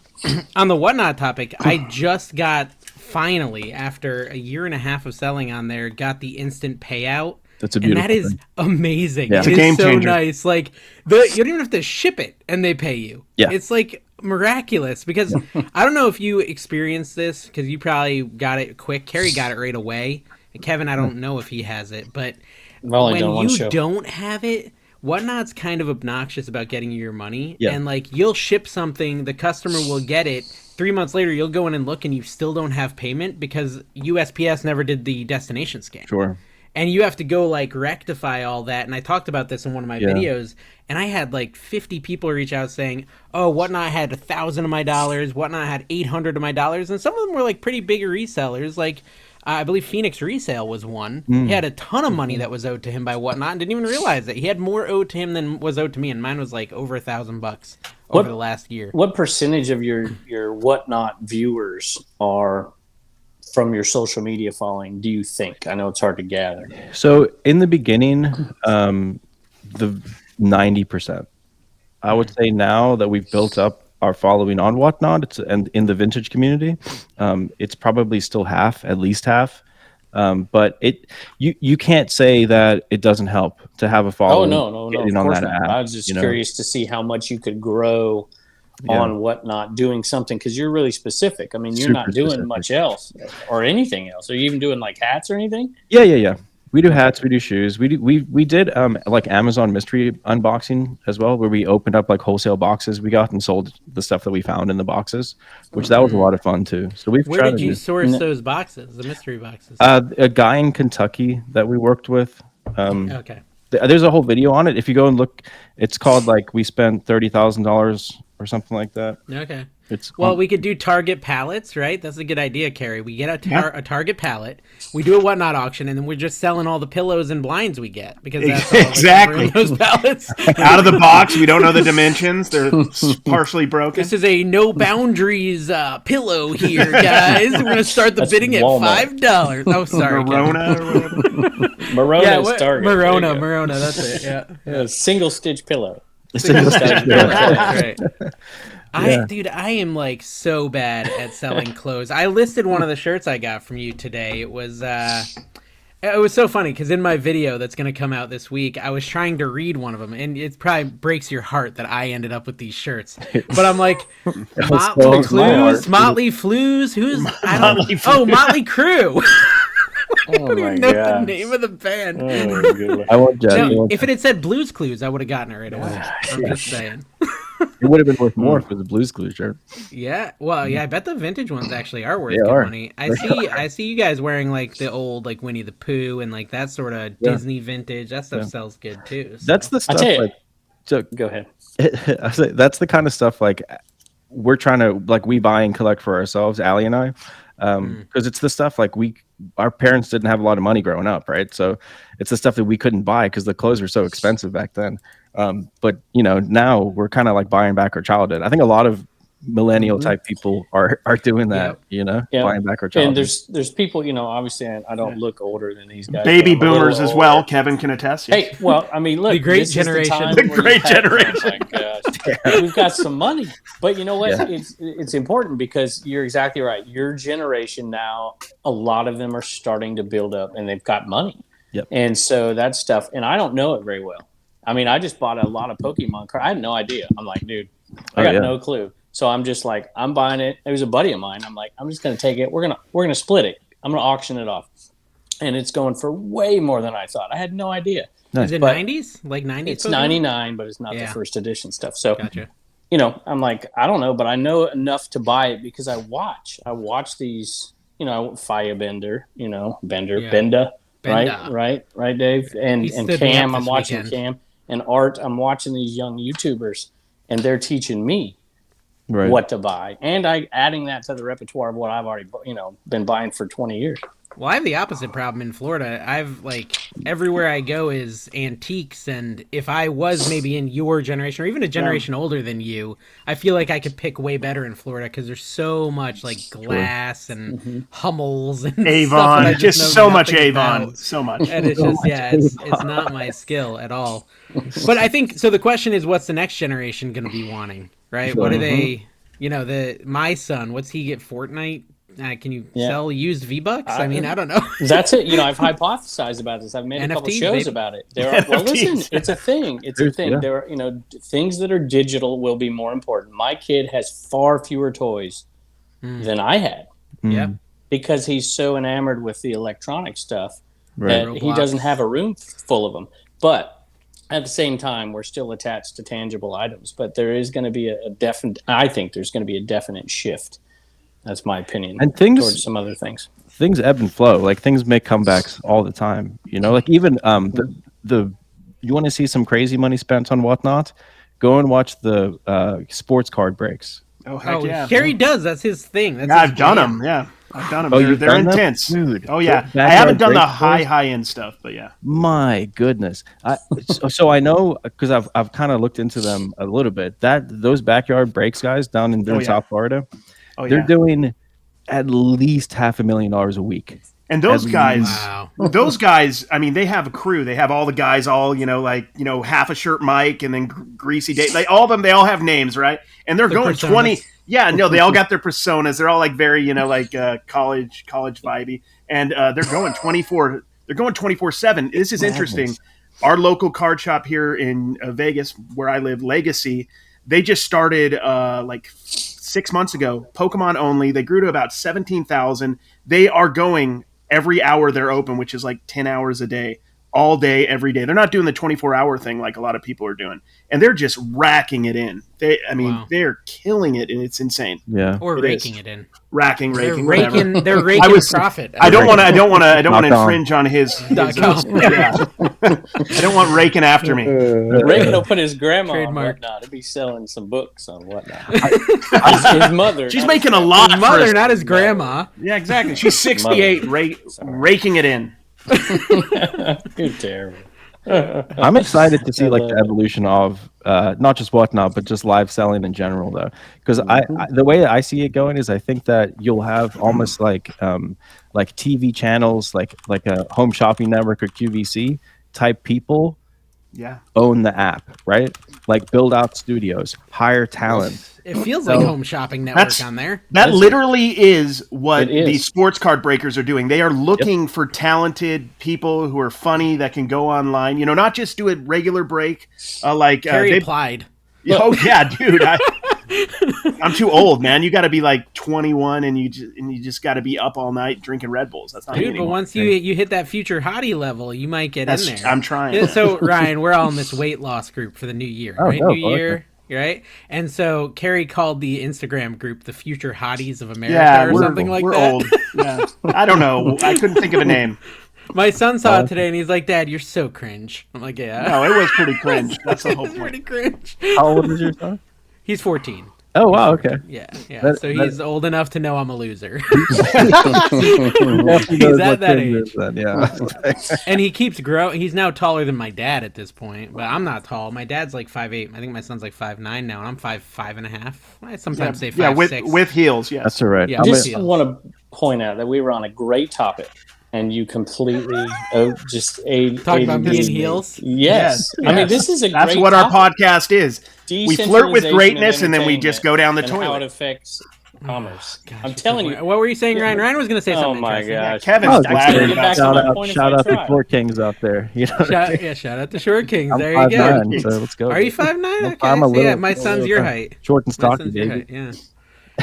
On the Whatnot topic, I just got finally after a year and a half of selling on there, got the instant payout. That's a beautiful thing. That is amazing. Yeah. It's a game changer. So nice. Like you don't even have to ship it and they pay you. Yeah. It's like miraculous because I don't know if you experienced this because you probably got it quick. Kerry got it right away. And Kevin, I don't know if he has it, but when you don't have it, Whatnot's kind of obnoxious about getting you your money. Yeah. And like you'll ship something, the customer will get it. 3 months later, you'll go in and look and you still don't have payment because USPS never did the destination scan. Sure. And you have to go like rectify all that. And I talked about this in one of my videos. And I had like 50 people reach out saying, "Oh, Whatnot had 1,000 of my dollars. Whatnot had 800 of my dollars." And some of them were like pretty big resellers. Like I believe Phoenix Resale was one. He had a ton of money that was owed to him by Whatnot and didn't even realize it. He had more owed to him than was owed to me, and mine was like over $1,000 over the last year. What percentage of your Whatnot viewers are from your social media following, do you think? I know it's hard to gather. So in the beginning, the 90%. I would say now that we've built up our following on Whatnot, and in the vintage community, it's probably still at least half. But you can't say that it doesn't help to have a following. Oh no, of course not. I was just curious to see how much you could grow on Whatnot doing something, because you're really specific. I mean, you're not doing much else or anything else. Are you even doing like hats or anything? Yeah. We do hats, we do shoes. We did like Amazon mystery unboxing as well, where we opened up like wholesale boxes we got and sold the stuff that we found in the boxes, which that was a lot of fun too. So where did you source those boxes, the mystery boxes? A guy in Kentucky that we worked with. Okay. There's a whole video on it. If you go and look, it's called like we spent $30,000 or something like that. Okay. Well, we could do Target pallets, right? That's a good idea, Carrie. We get a Target pallet, we do a Whatnot auction, and then we're just selling all the pillows and blinds we get because that's all exactly in those pallets. Out of the box, we don't know the dimensions. They're partially broken. This is a no boundaries pillow here, guys. We're gonna start the bidding Walmart. at $5. Oh, sorry, Morona or whatever. Morona's Target. Morona. That's it. Yeah. Single stitch pillow. Right. I am like so bad at selling clothes. I listed one of the shirts I got from you today. It was so funny because in my video that's going to come out this week, I was trying to read one of them, and it probably breaks your heart that I ended up with these shirts. But I'm like, Motley Flues, Motley Crue. I don't even know the name of the band. I won't judge. No, if it had said Blues Clues, I would have gotten it right away. I'm just saying. It would have been worth more for the Blues Clues shirt. Yeah, well, I bet the vintage ones actually are worth good money. I see you guys wearing like the old like Winnie the Pooh and like that sort of Disney vintage. That stuff sells good too. So. That's the stuff. Go ahead. I say that's the kind of stuff like we're trying to like we buy and collect for ourselves, Allie and I, because it's the stuff like our parents didn't have a lot of money growing up, right? So it's the stuff that we couldn't buy because the clothes were so expensive back then. But now we're kind of like buying back our childhood. I think a lot of millennial type people are doing that, buying back our childhood. And there's people, obviously I don't look older than these guys. Baby boomers as well. Kevin can attest. Yes. Hey, well, I mean, look, the great generation. The great generation. Oh my gosh. We've got some money, but you know what? Yeah. It's important because you're exactly right. Your generation now, a lot of them are starting to build up and they've got money. Yep. And so that stuff, and I don't know it very well. I mean, I just bought a lot of Pokemon cards. I had no idea. I'm like, dude, I got no clue. So I'm just like, I'm buying it. It was a buddy of mine. I'm like, I'm just gonna take it. We're gonna split it. I'm gonna auction it off, and it's going for way more than I thought. I had no idea. Is it 90s? Like 90s? It's Pokemon? 99, but it's not the first edition stuff. So, gotcha. I'm like, I don't know, but I know enough to buy it because I watch these. Firebender. Benda. Right, Dave, and Cam. I'm watching Cam and Art. I'm watching these young YouTubers, and they're teaching me what to buy, and I adding that to the repertoire of what I've already been buying for 20 years. Well, I have the opposite problem in Florida. I've like everywhere I go is antiques, and if I was maybe in your generation or even a generation older than you, I feel like I could pick way better in Florida because there's so much like glass and Hummels and Avon, just so much Avon, so much, and it's just it's not my skill at all. But I think so. The question is, what's the next generation going to be wanting? Right? Sure. What are they? My son, what's he get? Fortnite. Can you sell used V-Bucks? I mean, I don't know. That's it. I've hypothesized about this. I've made a couple shows about it. Listen, it's a thing. It's a thing. Yeah. There are, things that are digital will be more important. My kid has far fewer toys than I had. Yeah. Because he's so enamored with the electronic stuff that he doesn't have a room full of them. But at the same time, we're still attached to tangible items. But there is going to be I think there's going to be a definite shift. That's my opinion. And towards some other things. Things ebb and flow. Like things make comebacks all the time. Like even you want to see some crazy money spent on Whatnot? Go and watch the sports card breaks. Oh heck yeah! Carrie does. That's his thing. I've done them. Yeah, I've done them. Oh, they're intense, dude. Oh yeah, I haven't done the high end stuff, but yeah. My goodness. So I know because I've kind of looked into them a little bit. Those backyard breaks guys down in South Florida. They're doing at least $500,000 a week. And those guys, I mean, they have a crew. They have all the guys, half a shirt Mike and then Greasy Dave. Like all of them, they all have names, right? And they're going personas. 20. Yeah, no, they all got their personas. They're all like very, college vibey. And they're going 24. They're going 24/7. This is interesting. Our local card shop here in Vegas, where I live, Legacy, they just started 6 months ago, Pokemon only. They grew to about 17,000. They are going every hour they're open, which is like 10 hours a day, all day, every day. They're not doing the 24-hour thing like a lot of people are doing. And they're just racking it in. They're killing it, and it's insane. Yeah. Or raking it in. Raking. They're raking profit. I don't want to infringe on his yeah. I don't want raking after me. Reagan will put his grandma Trademark. on whatnot. He'll be selling some books on whatnot. His mother. She's not making his a lot. His for mother, us. not his grandma. Yeah, exactly. She's 68, raking it in. You're terrible. I'm excited to see like the evolution of not just whatnot, but just live selling in general, though, because I the way I see it going is I think that you'll have almost like TV channels, like a home shopping network or QVC type people Yeah. own the app, right? Like build out studios, hire talent. It feels like Home Shopping Network on there. That literally is what It is. these sports card breakers are doing. They are looking for talented people who are funny that can go online. You know, not just do a regular break like Carrie applied. Oh yeah, dude. I'm too old, man. You got to be like 21, and you just got to be up all night drinking Red Bulls. That's not me Dude, but anymore. once you hit that future hottie level, you might get in there. I'm trying. So Ryan, we're all in this weight loss group for the new year, right? no, New year, right? And so Carrie called the Instagram group the Future Hotties of America or something like we're that. old. Yeah. I don't know. I couldn't think of a name. My son saw it today and he's like, "Dad, you're so cringe." I'm like, "Yeah." No, it was pretty cringe. That's the whole It's point. pretty cringe. How old is your son? He's 14. Oh wow, okay. Yeah. That- So he's old enough to know I'm a loser. He's He's at that age. Then, yeah. And he keeps growing. He's now taller than my dad at this point, but I'm not tall. My dad's like 5'8". I think my son's like 5'9" now, and I'm 5'5.5". I sometimes say 5'6". with heels. Yes. That's all right. Yeah, I'm just- Just want to point out that we were on a great topic, and you completely Talking about me and heels? Yes. I mean, this is a That's great what topic. our podcast is. We flirt with greatness, and then we just go down the and how it toilet. affects commerce. Gosh, I'm you're so telling funny. you. What were you saying, Ryan? Ryan was going to say Oh something my interesting. gosh. Kevin's Oh, flattered get back about to that. my point if shout I out to tried. Short Kings out there. You know, Shout out to Short Kings. I'm There you go. 5'9", so let's go. Are you 5'9"? Okay. I'm a So, yeah, little- my son's your height. Short and My stocky, son's your baby. height, yeah.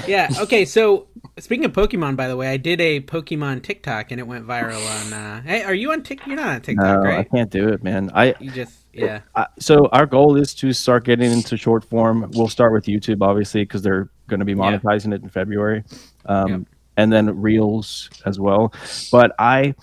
Yeah. Okay. So speaking of Pokemon, by the way, I did a Pokemon TikTok and it went viral on. Hey, are you on TikTok? You're not on TikTok, No, I right? can't do it, man. You just yeah. So our goal is to start getting into short form. We'll start with YouTube, obviously, because they're going to be monetizing it in February, and then Reels as well. But I'm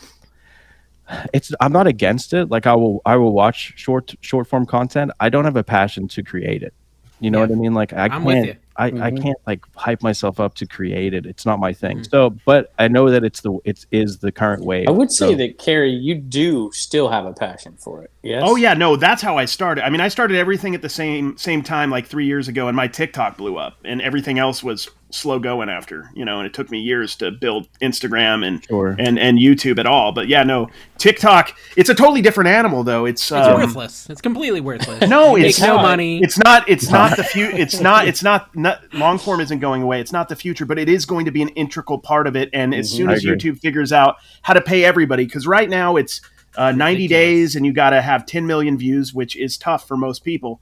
not against it. Like I will watch short form content. I don't have a passion to create it. You know what I mean? Like I'm with you. I can't like hype myself up to create it. It's not my thing. So, but I know that it is the current wave. I would say So- that, Carrie, you do still have a passion for it. Yes. Oh yeah, no, that's how I started. I mean, I started everything at the same time like 3 years ago, and my TikTok blew up, and everything else was slow going after, you know, and it took me years to build Instagram and Sure. and YouTube at all. But yeah, no, TikTok, it's a totally different animal though. It's It's worthless. It's completely worthless. No, It it's makes no not. money. It's not the future. It's not long form isn't going away. It's not the future, but it is going to be an integral part of it. And as soon I as agree. YouTube figures out how to pay everybody, because right now it's 90 days and you got to have 10 million views, which is tough for most people.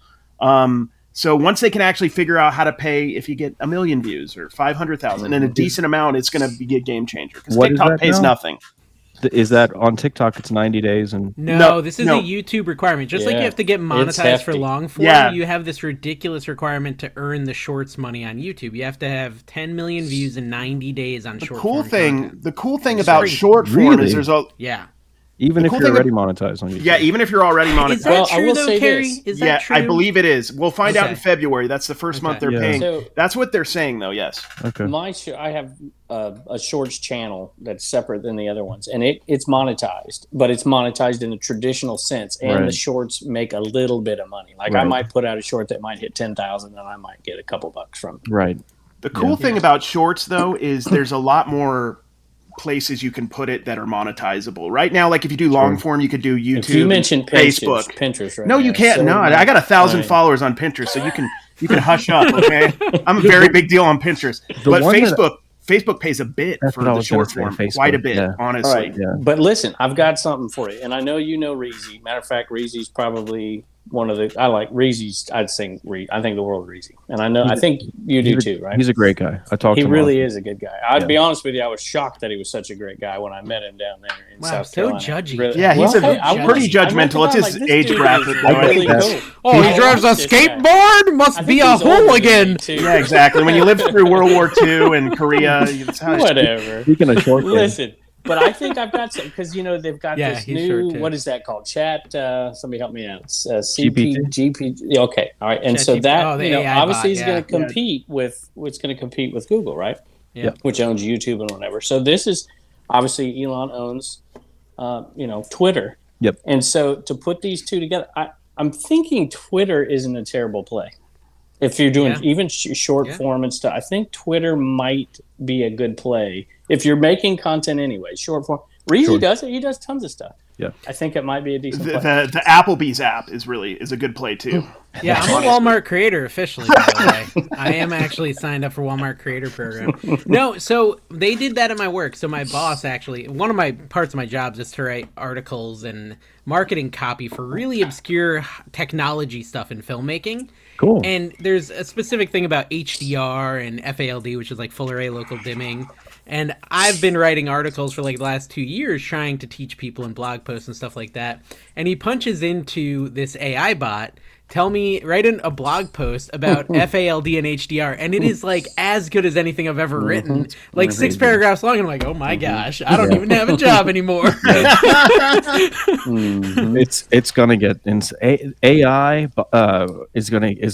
So once they can actually figure out how to pay, if you get 1 million views or 500,000 and a decent amount, it's going to be a game changer because What is TikTok that pays now? nothing. Is that on TikTok? It's 90 days and No, this is no. a YouTube requirement. Just like Yeah, you have to get it's monetized for hefty. long form, Yeah. you have this ridiculous requirement to earn the shorts money on YouTube. You have to have 10 million views in 90 days on short form content. The cool thing about free. short form Really? is there's a Yeah. even The if cool you're thing already monetized on YouTube. yeah, even if you're already monetized. Is that Well, I true will though, say Carrie? this. Is Yeah, that true? I believe it is. We'll find out Okay. in February. That's the first month they're Yeah. paying. So- That's what they're saying, though. Yes. Okay. I have a shorts channel that's separate than the other ones, and it's monetized, but it's monetized in the traditional sense, and Right. the shorts make a little bit of money. Like I Right. might put out a short that might hit 10,000, and I might get a couple bucks from it. Right. The cool thing about shorts, though, is there's a lot more places you can put it that are monetizable. Right now, like if you do long form, you could do YouTube, If you mention Facebook. Pinterest right No, now, you can't. so No, I got 1,000 Right. followers on Pinterest, so you can hush up. Okay, I'm a very big deal on Pinterest, but one that- Facebook pays a bit That's for what I the was gonna short say, form, Facebook, quite a bit, yeah. honestly. All right. Yeah. But listen, I've got something for you, and I know you know Reezy. Matter of fact, Reezy's probably one of the. I like Reezy's. I think the world of Reezy, and I think you do too, right? He's a great guy. I talked He to him. really often. is a good guy. I'd be honest with you, I was shocked that he was such a great guy when I met him down there in Wow, South so Carolina. judgy. Really- Yeah, he's I pretty was- I looked judgmental. It's around his like, this age dude bracket, is though. I really think cool. Oh, he I drives a like this guy. skateboard? I Must think be a he's older than me, hooligan. too. Yeah, exactly. When you lived through World War II and Korea, it's how Whatever. Speaking of short things, Listen, But I think I've got some because they've got this he's new short, too. what is that called? Chat. Somebody help me out. GPT? GPT. Okay, all right. And Chat so GPT. that Oh, the AI obviously bot, is going to compete with what's going to compete with Google, right? Yeah. Which owns YouTube and whatever. So this is obviously Elon owns, Twitter. Yep. And so to put these two together, I'm thinking Twitter isn't a terrible play. If you're doing even short form and stuff, I think Twitter might be a good play. If you're making content anyway, short form. Reezy does it. He does tons of stuff. Yeah. I think it might be a decent play. The Applebee's app is a good play too. Yeah, I'm a Walmart creator officially, by the way. I am actually signed up for Walmart creator program. No, so they did that at my work. So my boss actually, one of my parts of my job is to write articles and marketing copy for really obscure technology stuff in filmmaking. Cool. And there's a specific thing about HDR and FALD, which is like full array local dimming. And I've been writing articles for like the last 2 years trying to teach people in blog posts and stuff like that. And he punches into this AI bot, write in a blog post about FALD and HDR. And it is like as good as anything I've ever written. Like 6 paragraphs long. And I'm like, oh my gosh, I don't even have a job anymore. It's gonna get AI is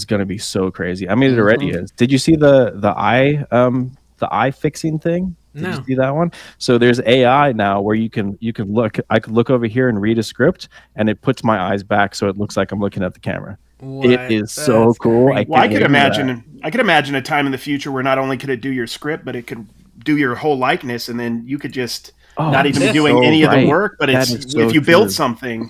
gonna be so crazy. I mean, it already is. Did you see the eye fixing thing? Did you see that one? So there's AI now where you can look. I could look over here and read a script, and it puts my eyes back so it looks like I'm looking at the camera. What? It is so cool. I could imagine a time in the future where not only could it do your script, but it could do your whole likeness, and then you could just not even be doing any of the work. But if you build something,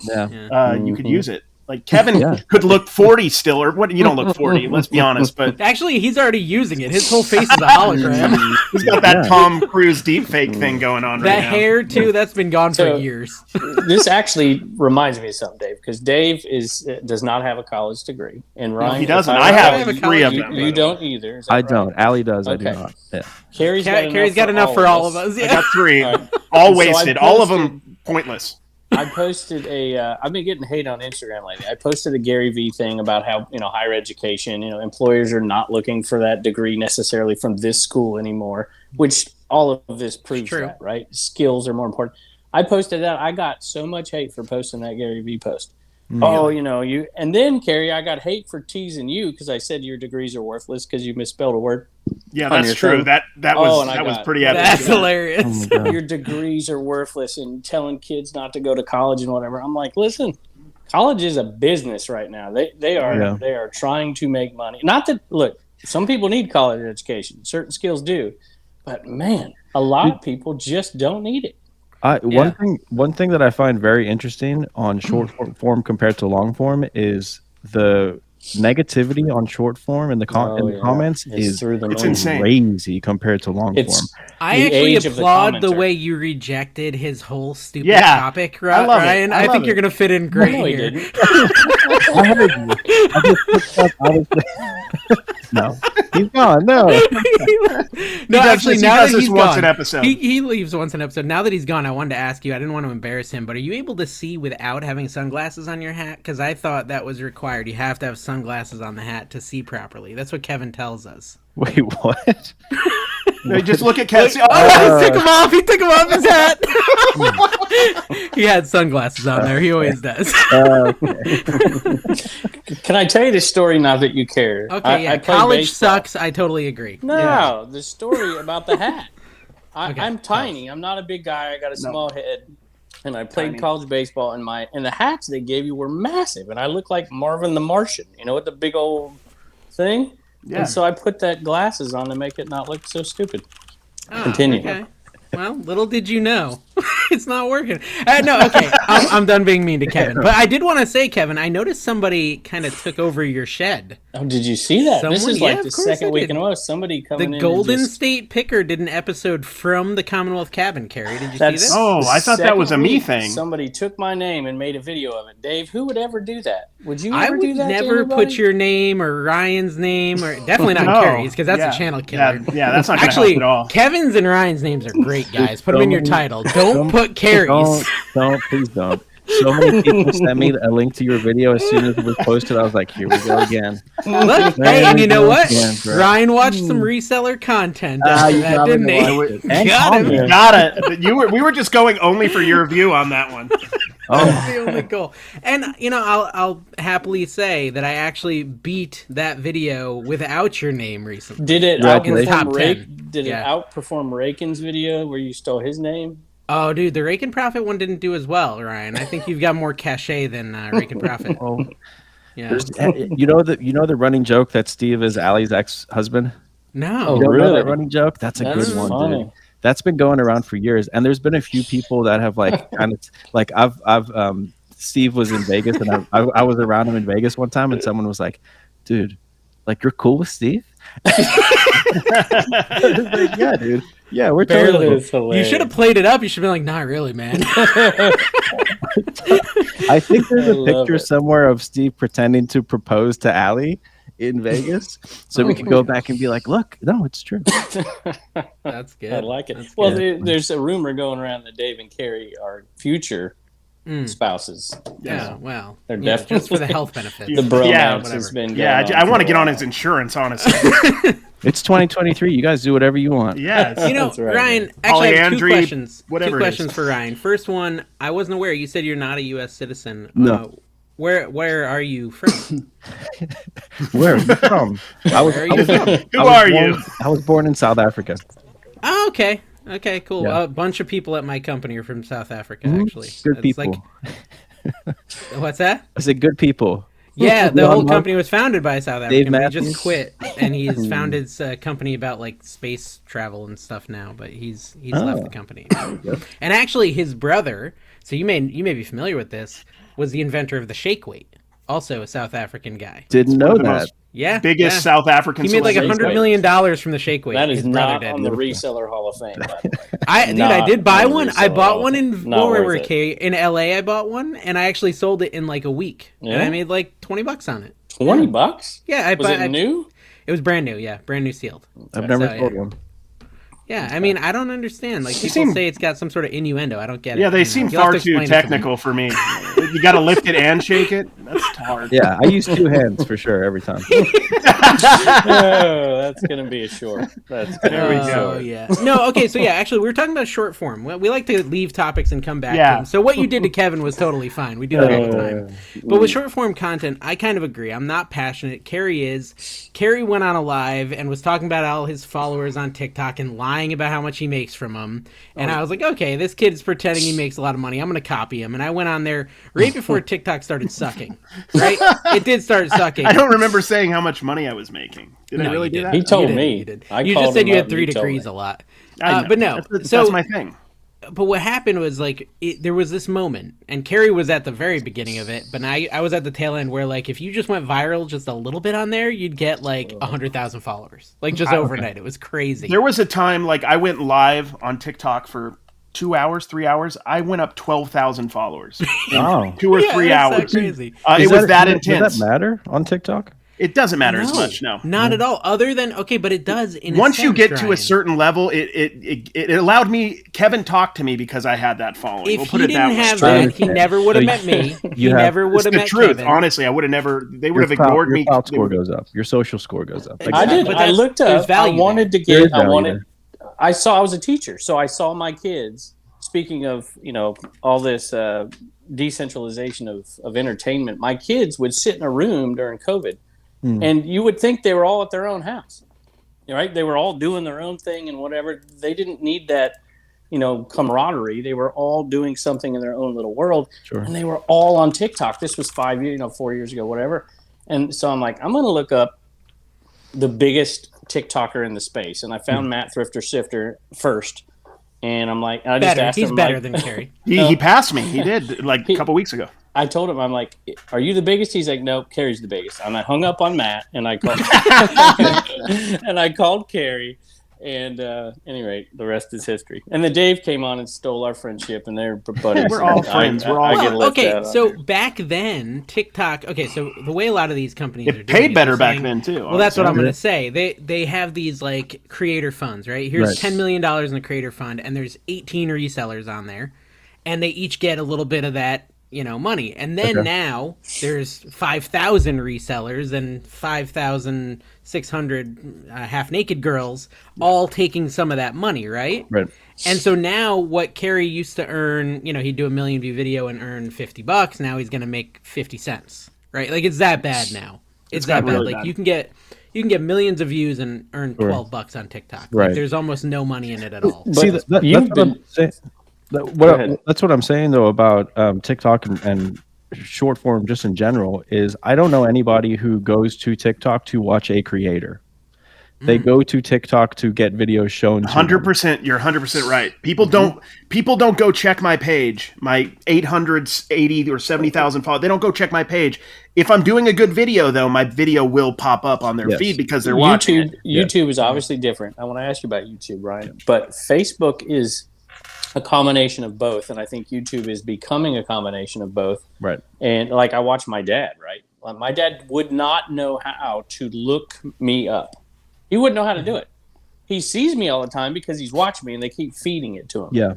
you could use it. Like Kevin could look 40 still, or what? You don't look 40. Let's be honest. But actually, he's already using it. His whole face is a hologram. He's got that Tom Cruise deepfake thing going on right now. That hair too. That's been gone for years. This actually reminds me of something, Dave, because Dave does not have a college degree, and Ryan he doesn't. I have 3 of them. You don't either. I don't. Allie does. Okay. I do not. Yeah. Carrie's got enough for all of us. Yeah. I got 3, all wasted, all of them pointless. I posted I've been getting hate on Instagram lately. I posted a Gary Vee thing about how, higher education, employers are not looking for that degree necessarily from this school anymore, which all of this proves that, right? Skills are more important. I posted that. I got so much hate for posting that Gary Vee post. Oh, you. And then, Carrie, I got hate for teasing you because I said your degrees are worthless because you misspelled a word. Yeah, that's true. That was pretty epic. That's hilarious. Oh your degrees are worthless and telling kids not to go to college and whatever. I'm like, listen, college is a business right now. They are trying to make money. Not that, look, some people need college education. Certain skills do. But, man, a lot of people just don't need it. One thing that I find very interesting on short form compared to long form is the negativity on short form in the comments is insane. Crazy compared to long form. I actually applaud the way you rejected his whole stupid topic, Ryan. I think you're gonna fit in great here. No, he's gone. No, actually, now that he's gone, an episode. He leaves once an episode. Now that he's gone, I wanted to ask you. I didn't want to embarrass him, but are you able to see without having sunglasses on your hat? Because I thought that was required. You have to have sunglasses on the hat to see properly. That's what Kevin tells us. Wait, what? No, just look at Kevin. He took him off. He took him off his hat. He had sunglasses on there. He always does. Can I tell you this story now that you care? Okay, I college baseball. Sucks. I totally agree. No, the story about the hat. I'm tiny. I'm not a big guy. I got a small head. And I played college baseball, and the hats they gave you were massive. And I looked like Marvin the Martian, with the big old thing. Yeah. And so I put that glasses on to make it not look so stupid. Continue. Okay. Well, little did you know. It's not working. No, okay. I'm done being mean to Kevin. But I did want to say, Kevin, I noticed somebody kind of took over your shed. Oh, did you see that? This is like the second week in a row. Somebody coming in. The Golden State Picker did an episode from the Commonwealth Cabin, Carrie. Did you see this? Oh, I thought that was a me thing. Somebody took my name and made a video of it. Dave, who would ever do that? Would you ever do that? I would never put your name or Ryan's name, or definitely not Carrie's, because that's a channel killer. Yeah, that's not going to help at all. Kevin's and Ryan's names are great, guys. Put them in your title. Don't put Carrie's. Please don't. So many people sent me a link to your video as soon as it was posted. I was like, here we go again. Look, hey, and you know what? Ryan watched some reseller content after that, didn't he? Got him. You got it. We were just going only for your view on that one. That's the only goal. And I'll happily say that I actually beat that video without your name recently. Did it outperform Did it outperform Rakin's video where you stole his name? Oh, dude, the Rake and Profit one didn't do as well, Ryan. I think you've got more cachet than Rake and Profit. Oh, yeah. You know the running joke that Steve is Allie's ex-husband? No, you don't really? know that running joke? That's a good one, funny. dude. That's been going around for years, and there's been a few people that have like kind of like I've Steve was in Vegas, and I was around him in Vegas one time, and someone was like, "Dude, like you're cool with Steve?" Like, yeah, dude. Yeah, we're totally. You should have played it up. You should be like, "Not really, man." I think there's a picture somewhere of Steve pretending to propose to Allie in Vegas, so we can go back and be like, "Look, no, it's true." That's good. I like it. Well, there's a rumor going around that Dave and Carrie are future spouses. Yeah, well, they're definitely just for the health benefits. The bromance has been going on I want to get on his insurance, honestly. It's 2023. You guys do whatever you want. Yeah, right, Ryan. Actually, I have two questions. Two questions for Ryan. First one, I wasn't aware. You said you're not a U.S. citizen. No. Where are you from? Where are you from? Who are you? I was born in South Africa. Oh, okay. Okay, cool. Yeah. A bunch of people at my company are from South Africa, actually. Good people. What's that? I said good people. Yeah, the whole company was founded by a South African. He Matthews. just quit, and he's founded a company about like space travel and stuff now. But he's left the company. And actually, his brother. So you may be familiar with this. Was the inventor of the shake weight. Also a South African guy. Didn't know that. Biggest South African. He made like $100 million from the shake weight. That is not on the reseller Hall of Fame. By the way. I did buy one. I bought one in in LA. I bought one, and I actually sold it in like a week, and I made like $20 on it. $20? Yeah, was it new? It was brand new. Yeah, brand new sealed. I've never sold one. Yeah, I mean, I don't understand. Like, people say it's got some sort of innuendo. I don't get it. Yeah, they seem far too technical for me. You got to lift it and shake it. That's hard. Yeah, I use two hands for sure every time. Oh, that's gonna be a short. That's gonna be short. Yeah. No. Okay. So yeah, actually, we were talking about short form. We like to leave topics and come back to them. So what you did to Kevin was totally fine. We do that all the time. But with short form content, I kind of agree. I'm not passionate. Carrie is. Carrie went on a live and was talking about all his followers on TikTok and lying about how much he makes from them. And I was like, okay, this kid's pretending he makes a lot of money. I'm going to copy him. And I went on there right before TikTok started sucking. Right? It did start sucking. I don't remember saying how much money I was making. Did I really do that? He told me. You did. You just said you had 3 degrees a lot. But no. That's my thing. But what happened was, like, there was this moment, and Carrie was at the very beginning of it, but I was at the tail end where, like, if you just went viral just a little bit on there, you'd get, like, 100,000 followers. Like, just overnight. It was crazy. There was a time, like, I went live on TikTok for 2 hours, 3 hours. I went up 12,000 followers in 2 or 3 hours. So crazy. It was that intense. Does that matter on TikTok? It doesn't matter as much, no. Not at all. Other than, okay, but it does in once you get Ryan. to a certain level, it allowed me. Kevin talked to me because I had that following. If we'll put he it didn't that have way. that, he never would have met me. He never would have met truth. Kevin. Honestly, I would have never. They would have ignored me. Your score goes up. Your social score goes up. I did. I looked up. I wanted to get. I wanted. I was a teacher, so I saw my kids. Speaking of, all this decentralization of entertainment, my kids would sit in a room during COVID. And you would think they were all at their own house, right? They were all doing their own thing and whatever. They didn't need that, camaraderie. They were all doing something in their own little world. Sure. And they were all on TikTok. This was 4 years ago, whatever. And so I'm like, I'm going to look up the biggest TikToker in the space. And I found Matt Thrifter Sifter first. And I'm like, I just asked him. He's better than Carrie. He passed me. He did, like, a couple weeks ago. I told him, I'm like, are you the biggest? He's like, no, Carrie's the biggest. And I hung up on Matt, and I called, and I called Carrie. And anyway, the rest is history. And then Dave came on and stole our friendship, and they're buddies. We're all friends. We're all okay. So back then, TikTok. Okay, so the way a lot of these companies are doing paid better back then too. Well, that's what I'm going to say. They have these like creator funds, right? Here's $10 million in the creator fund, and there's 18 resellers on there, and they each get a little bit of that. money. And then now there's 5,000 resellers and 5,600 half-naked girls all taking some of that money, right? Right. And so now what Kerry used to earn, he'd do a 1 million view video and earn $50. Now he's going to make 50 cents, right? Like, it's that bad now. It's that bad. Really like bad. you can get millions of views and earn $12 on TikTok. Right. Like, there's almost no money in it at all. See, that's what I'm saying. That's what I'm saying though about TikTok and short form just in general is I don't know anybody who goes to TikTok to watch a creator. They go to TikTok to get videos shown. 100%. You're 100% right. People don't go check my page, my 880 or 70,000 followers. They don't go check my page. If I'm doing a good video, though, my video will pop up on their feed because they're watching it. YouTube is obviously different. I want to ask you about YouTube, Ryan. But Facebook is a combination of both, and I think YouTube is becoming a combination of both. Right. And like I watch my dad, right? My dad would not know how to look me up. He wouldn't know how to do it. He sees me all the time because he's watching me and they keep feeding it to him. Yeah.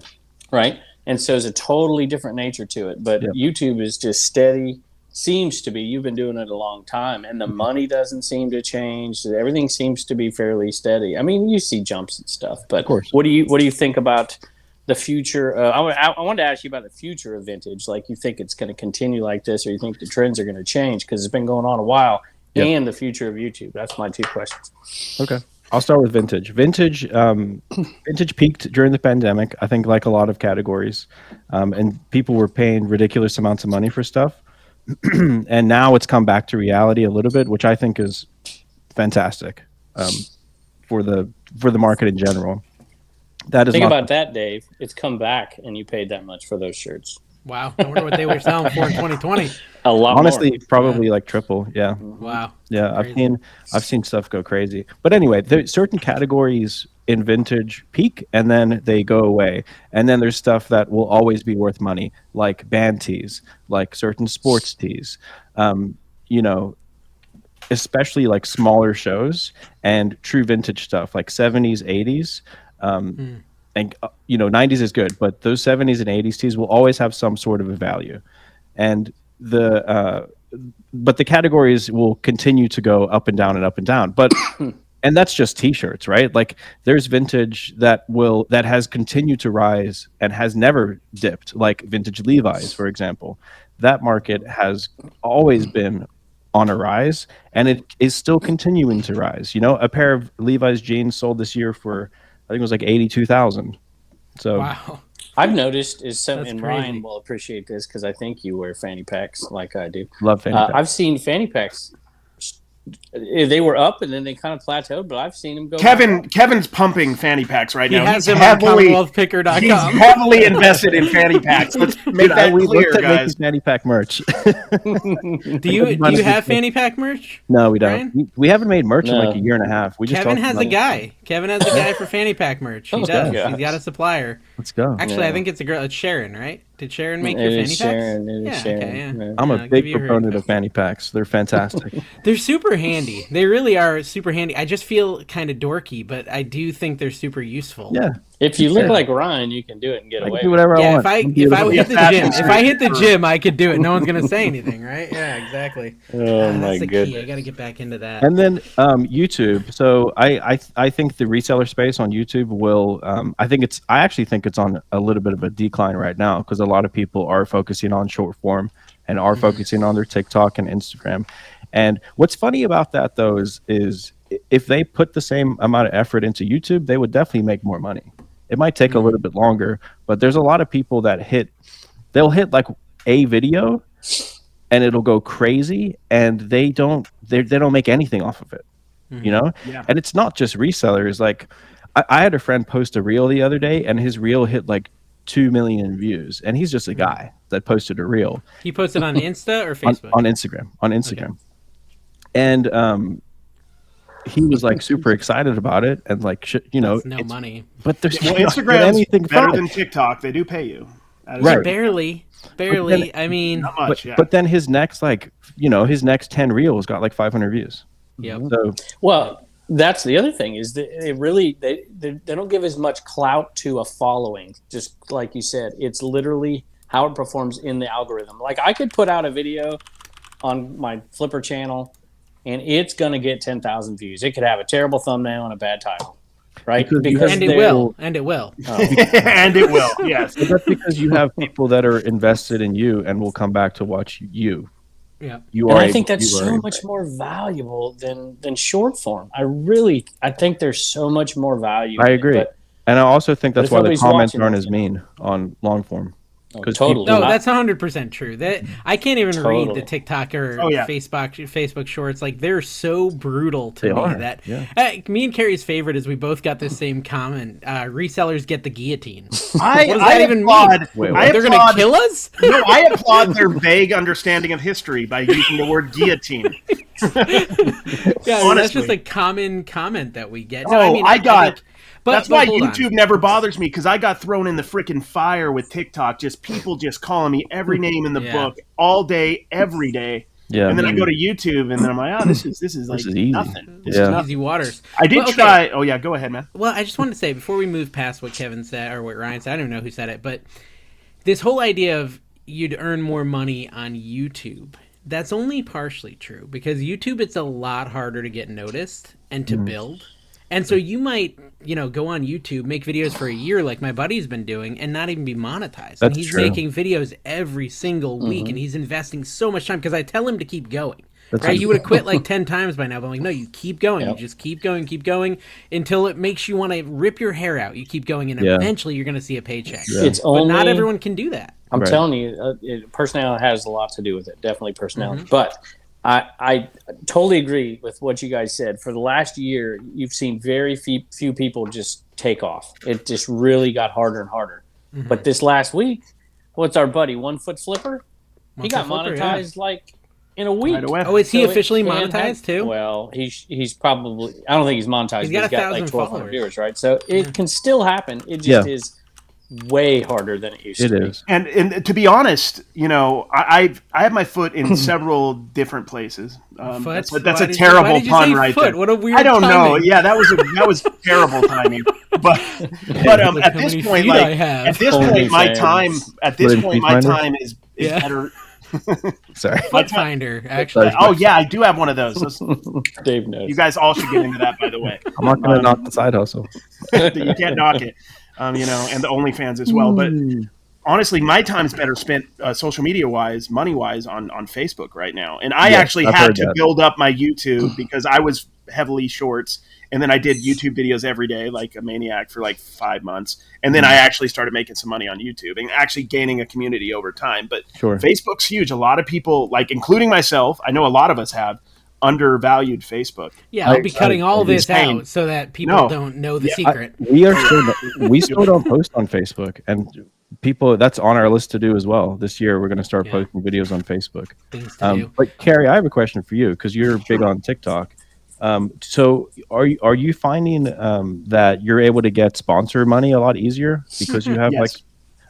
Right? And so there's a totally different nature to it. But YouTube is just steady. Seems to be. You've been doing it a long time. And the money doesn't seem to change. Everything seems to be fairly steady. I mean, you see jumps and stuff. But of course. What do you think about the future? I wanted to ask you about the future of vintage. Like, you think it's going to continue like this, or you think the trends are going to change? Because it's been going on a while. And the future of YouTube. That's my two questions. Okay. I'll start with vintage. Vintage peaked during the pandemic, I think, like a lot of categories. And people were paying ridiculous amounts of money for stuff. And now it's come back to reality a little bit, which I think is fantastic for the market in general. Think about that, Dave. It's come back and you paid that much for those shirts. Wow. I wonder what they were selling for in 2020. A lot Honestly, more. probably like triple. Yeah. Wow. Yeah, I've seen stuff go crazy. But anyway, there's certain categories in vintage peak and then they go away. And then there's stuff that will always be worth money, like band tees, like certain sports tees. Especially like smaller shows and true vintage stuff like 70s, 80s. And 90s is good, but those 70s and 80s tees will always have some sort of a value. And but the categories will continue to go up and down and up and down. But and that's just t-shirts, right? Like there's vintage that has continued to rise and has never dipped, like vintage Levi's, for example. That market has always been on a rise and it is still continuing to rise. A pair of Levi's jeans sold this year for I think it was like 82,000. So wow. I've noticed and Ryan will appreciate this because I think you wear fanny packs like I do. Love fanny packs. I've seen fanny packs. They were up and then they kind of plateaued, but I've seen them go. Kevin's pumping fanny packs right now. He has them on CommonwealthPicker.com. He's heavily invested in fanny packs. Let's make that clear, guys. Fanny pack merch. Do you have fanny pack merch? No, we don't. We haven't made merch in like a year and a half. Kevin has a guy. Kevin has a guy for fanny pack merch. He does. He's got a supplier. Let's go. Actually, I think it's a girl. It's Sharon, right? Did Sharon make your fanny packs? It is Sharon. Okay, yeah. I'm a big proponent of fanny packs. They're fantastic. They're super handy. They really are super handy. I just feel kind of dorky, but I do think they're super useful. Yeah. If you look like Ryan, you can do it and get away. Do whatever I want. If I hit the gym, I could do it. No one's gonna say anything, right? Yeah, exactly. Oh my goodness! Key. I got to get back into that. And then YouTube. So I think the reseller space on YouTube will. I actually think it's on a little bit of a decline right now because a lot of people are focusing on short form and are focusing on their TikTok and Instagram. And what's funny about that though is if they put the same amount of effort into YouTube, they would definitely make more money. It might take a little bit longer, but there's a lot of people that they'll hit like a video and it'll go crazy and they don't make anything off of it, Yeah. And it's not just resellers. Like I had a friend post a reel the other day and his reel hit like 2 million views and he's just a guy that posted a reel. He posted on Insta or Facebook? On Instagram. Okay. And he was like super excited about it and like no money, but there's Instagram anything better than TikTok. They do pay you, right? Barely. I mean, not much. But then his next 10 reels got like 500 views. Yeah. So well, that's the other thing is that they don't give as much clout to a following. Just like you said, it's literally how it performs in the algorithm. Like I could put out a video on my Flipper channel and it's going to get 10,000 views. It could have a terrible thumbnail and a bad title, right? Because and it will. And it will, yes. But that's because you have people that are invested in you and will come back to watch you. Yeah. I think that's so much more valuable than short form. I think there's so much more value. I agree. And I also think that's why the comments aren't as it. mean on long form. Totally. No, that's 100% true. That I can't even read the Totally. TikTok or Facebook Shorts. Like they're so brutal to me that me and Carrie's favorite is we both got the same comment. Resellers get the guillotine. What does that even mean? They're going to kill us? No, I applaud their vague understanding of history by using the word guillotine. Yeah, that's just a common comment that we get. No, That's why YouTube never bothers me, because I got thrown in the freaking fire with TikTok. Just people just calling me every name in the book all day, every day. Yeah, and then I go to YouTube, and then I'm like, this is nothing. This is easy waters. I did try. Oh yeah, go ahead, man. Well, I just wanted to say before we move past what Kevin said or what Ryan said, I don't know who said it, but this whole idea of you'd earn more money on YouTube. That's only partially true, because YouTube, it's a lot harder to get noticed and to build. And so you might, go on YouTube, make videos for a year like my buddy's been doing, and not even be monetized. And he's making videos every single week, and he's investing so much time, because I tell him to keep going. Right? You would have quit like 10 times by now, but I'm like, no, you keep going. Yep. You just keep going until it makes you want to rip your hair out. You keep going, and eventually you're going to see a paycheck. Yeah. But not everyone can do that. I'm telling you, personality has a lot to do with it. Definitely personality. But I totally agree with what you guys said. For the last year, you've seen very few people just take off. It just really got harder and harder. But this last week, what's our buddy, 1 Foot Flipper? He got monetized like in a week. Oh, is he officially monetized too? Well, he's probably, I don't think he's monetized. He's got like 1,200 viewers, right? So it can still happen. It just is way harder than it used to be. It is. And to be honest, I have my foot in several different places. That's a terrible pun right there. What a weird I don't timing. know. Yeah, that was terrible timing. But at this point, my time is better. Sorry. Foot finder, actually. Oh yeah, I do have one of those. Dave knows. You guys all should get into that, by the way. I'm not going to knock the side hustle. You can't knock it. And the OnlyFans as well. But honestly, my time's better spent social media wise, money wise on Facebook right now. And I actually had to build up my YouTube because I was heavily shorts. And then I did YouTube videos every day, like a maniac, for like 5 months. And then I actually started making some money on YouTube and actually gaining a community over time. But Facebook's huge. A lot of people, like including myself, I know a lot of us have undervalued Facebook. Yeah, I'll be cutting all this out so that people don't know the secret. We still don't post on Facebook, and people, that's on our list to do as well. This year, we're going to start posting videos on Facebook. Things to do. But Carrie, I have a question for you because you're big on TikTok. So are you finding that you're able to get sponsor money a lot easier because you have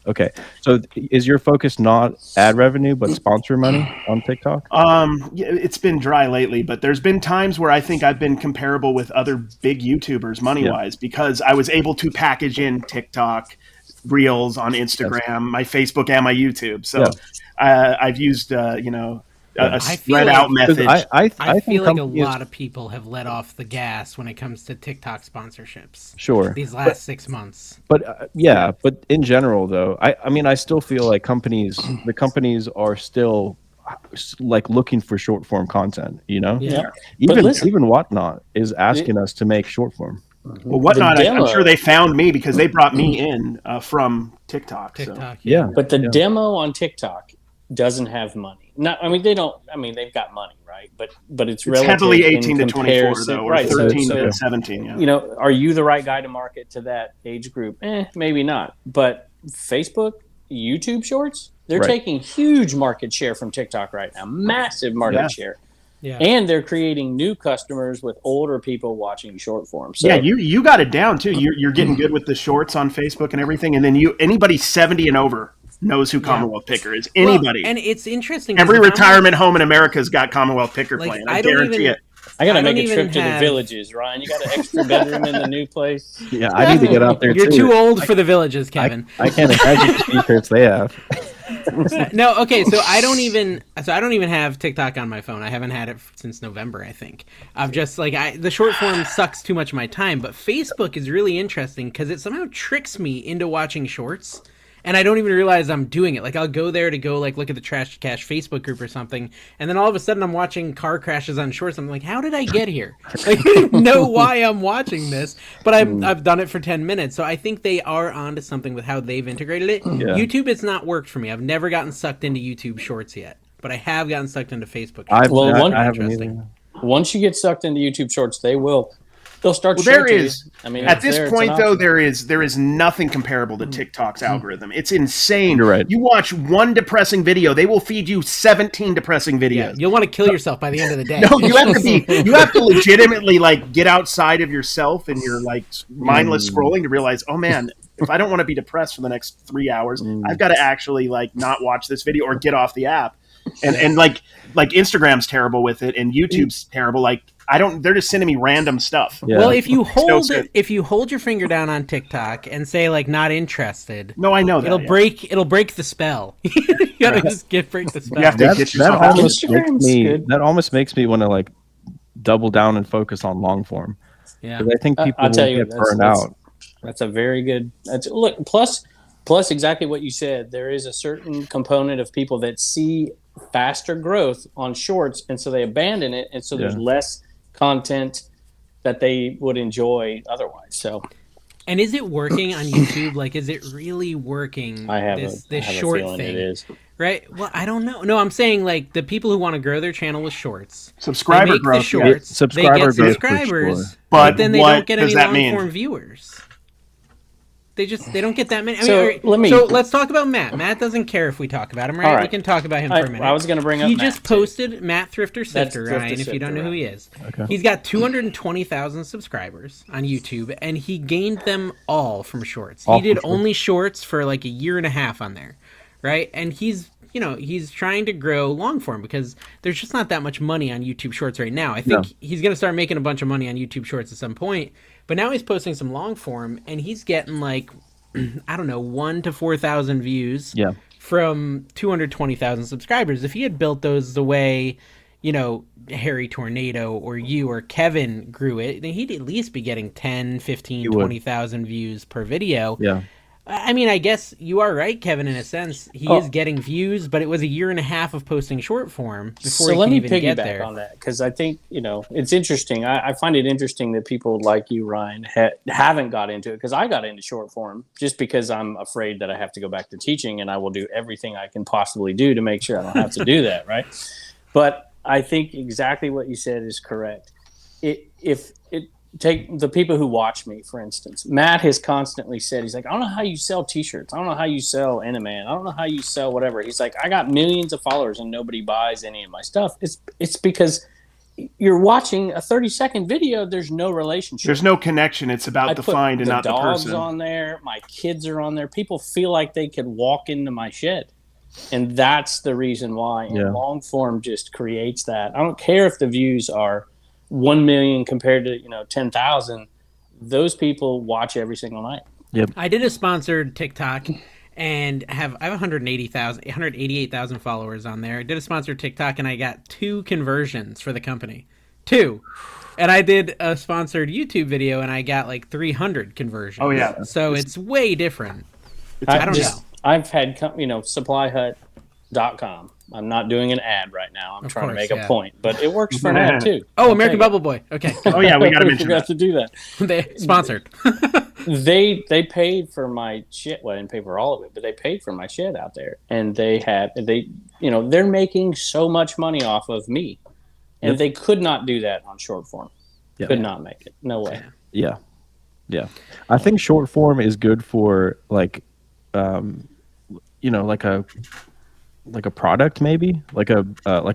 okay. So is your focus not ad revenue, but sponsor money on TikTok? It's been dry lately, but there's been times where I think I've been comparable with other big YouTubers money-wise because I was able to package in TikTok, Reels on Instagram, my Facebook, and my YouTube. So I've used, a spread out method. I feel like a lot of people have let off the gas when it comes to TikTok sponsorships. Sure. These last 6 months. But but in general though, I still feel like the companies are still like looking for short form content, Yeah. Even Whatnot is asking us to make short form. Well, Whatnot, I'm sure they found me because they brought me in from TikTok. But the demo on TikTok doesn't have money. They don't. They've got money, right? But it's heavily 18 to 24, though, or 13 to 17. Yeah. Are you the right guy to market to that age group? Maybe not. But Facebook, YouTube Shorts, they're taking huge market share from TikTok right now, massive market share. Yeah. And they're creating new customers with older people watching short form. So, you got it down too. You're getting good with the shorts on Facebook and everything, and then anybody 70 and over knows who Commonwealth Picker is. Anybody. And it's interesting. Every retirement home in America's got Commonwealth Picker playing. I guarantee it. I got to make a trip to the Villages, Ryan. You got an extra bedroom in the new place? Yeah, I need to get out there You're too old for the Villages, Kevin. I can't imagine the t-shirts they have. No, okay, so I don't even have TikTok on my phone. I haven't had it since November, I think. I've just the short form sucks too much of my time, but Facebook is really interesting because it somehow tricks me into watching shorts. And I don't even realize I'm doing it. Like, I'll go there to go, look at the Trash to Cash Facebook group or something, and then all of a sudden I'm watching car crashes on shorts. I'm like, how did I get here? I don't know why I'm watching this, but I've done it for 10 minutes. So I think they are onto something with how they've integrated it. Yeah. YouTube, it's not worked for me. I've never gotten sucked into YouTube Shorts yet, but I have gotten sucked into Facebook Shorts. I haven't either. Once you get sucked into YouTube Shorts, they'll start. Well, there is. I mean, at this point, though, there is nothing comparable to TikTok's algorithm. It's insane. You're right. You watch one depressing video, they will feed you 17 depressing videos. Yeah, you'll want to kill yourself by the end of the day. No, you have to legitimately get outside of yourself and your mindless scrolling to realize, oh man, if I don't want to be depressed for the next 3 hours, I've got to actually not watch this video or get off the app. And Instagram's terrible with it, and YouTube's terrible. They're just sending me random stuff. Yeah. Well, if you hold your finger down on TikTok and say not interested. No, I know that. It'll break the spell. You gotta just break the spell. You have to get yourself that almost makes me want to double down and focus on long form. Yeah. I think people will get burned out. That's a very good. Plus exactly what you said. There is a certain component of people that see faster growth on shorts, and so they abandon it, and so there's less content that they would enjoy otherwise. So, and is it working on YouTube? Is it really working? I have this a short feeling thing. It is. Right? Well, I don't know. No, I'm saying the people who want to grow their channel with shorts, subscriber growth, shorts, they get subscribers, sure. but then they don't get any long-form viewers. They don't get that many. So let's talk about Matt. Matt doesn't care if we talk about him, right? We can talk about him for a minute. I was going to bring up He just posted Matt Thrifter Sifter, Ryan, if you don't know who he is. Okay. He's got 220,000 subscribers on YouTube, and he gained them all from shorts. He did only shorts for a year and a half on there, right? And he's trying to grow long form because there's just not that much money on YouTube Shorts right now. I think he's going to start making a bunch of money on YouTube Shorts at some point. But now he's posting some long form, and he's getting 1,000 to 4,000 views from 220,000 subscribers. If he had built those the way, Harry Tornado or you or Kevin grew it, then he'd at least be getting 10, 15, 20,000 views per video. Yeah. I mean, I guess you are right, Kevin, in a sense. He is getting views, but it was a year and a half of posting short form before he can even get there. So let me piggyback on that, because I think, it's interesting. I find it interesting that people like you, Ryan, haven't got into it, because I got into short form just because I'm afraid that I have to go back to teaching, and I will do everything I can possibly do to make sure I don't have to do that, right? But I think exactly what you said is correct. Take the people who watch me, for instance. Matt has constantly said, he's like, I don't know how you sell T-shirts. I don't know how you sell Animan. I don't know how you sell whatever. He's like, I got millions of followers and nobody buys any of my stuff. It's because you're watching a 30-second video. There's no relationship. There's no connection. It's about the find and not the person. The dogs on there. My kids are on there. People feel like they could walk into my shed. And that's the reason why. And long form just creates that. I don't care if the views are 1 million compared to 10,000. Those people watch every single night. Yep. I did a sponsored TikTok and I have 188,000 followers on there. I did a sponsored TikTok and I got 2 conversions for the company. 2. And I did a sponsored YouTube video and I got 300 conversions. Oh yeah. So it's way different. I don't know. I've had supplyhut.com. I'm not doing an ad right now. I'm trying to make a point, but it works for an ad too. Oh, American Bubble Boy. Okay. Oh yeah, we got to mention that. To do that. They sponsored. They paid for my shit. Well, I didn't pay for all of it, but they paid for my shit out there, and they're making so much money off of me, and they could not do that on short form. Yep. Could not make it. No way. Yeah. I think short form is good for like a product, maybe like a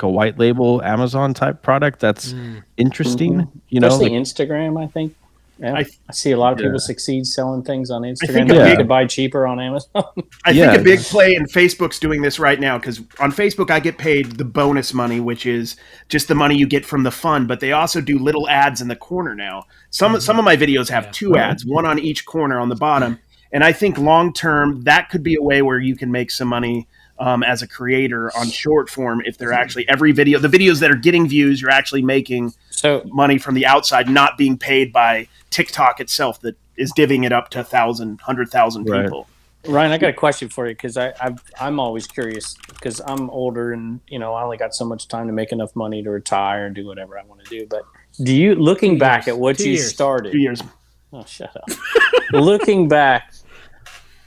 white label Amazon type product that's interesting. Especially Instagram, I think. Yeah. I see a lot of people succeed selling things on Instagram that you could buy cheaper on Amazon. I think a big play, and Facebook's doing this right now, because on Facebook I get paid the bonus money, which is just the money you get from the fund, but they also do little ads in the corner now. Some of my videos have 2 ads, one on each corner on the bottom, and I think long term that could be a way where you can make some money as a creator on short form if they're actually the videos that are getting views, you're actually making money from the outside, not being paid by TikTok itself that is divvying it up to 100,000 people. Ryan, I got a question for you because I'm always curious because I'm older and I only got so much time to make enough money to retire and do whatever I want to do. But do you, looking back at what you started, 2 years. Oh, shut up. Looking back,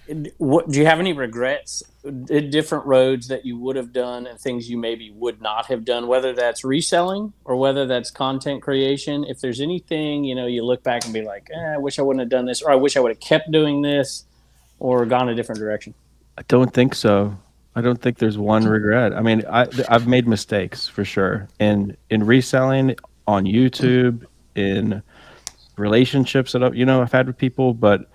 do you have any regrets? Different roads that you would have done and things you maybe would not have done, whether that's reselling or whether that's content creation. If there's anything you look back and be like, I wish I wouldn't have done this, or I wish I would have kept doing this. Or gone a different direction? I don't think so. I don't think there's one regret. I mean, I've made mistakes for sure, in reselling, on YouTube, in relationships that I've had with people, but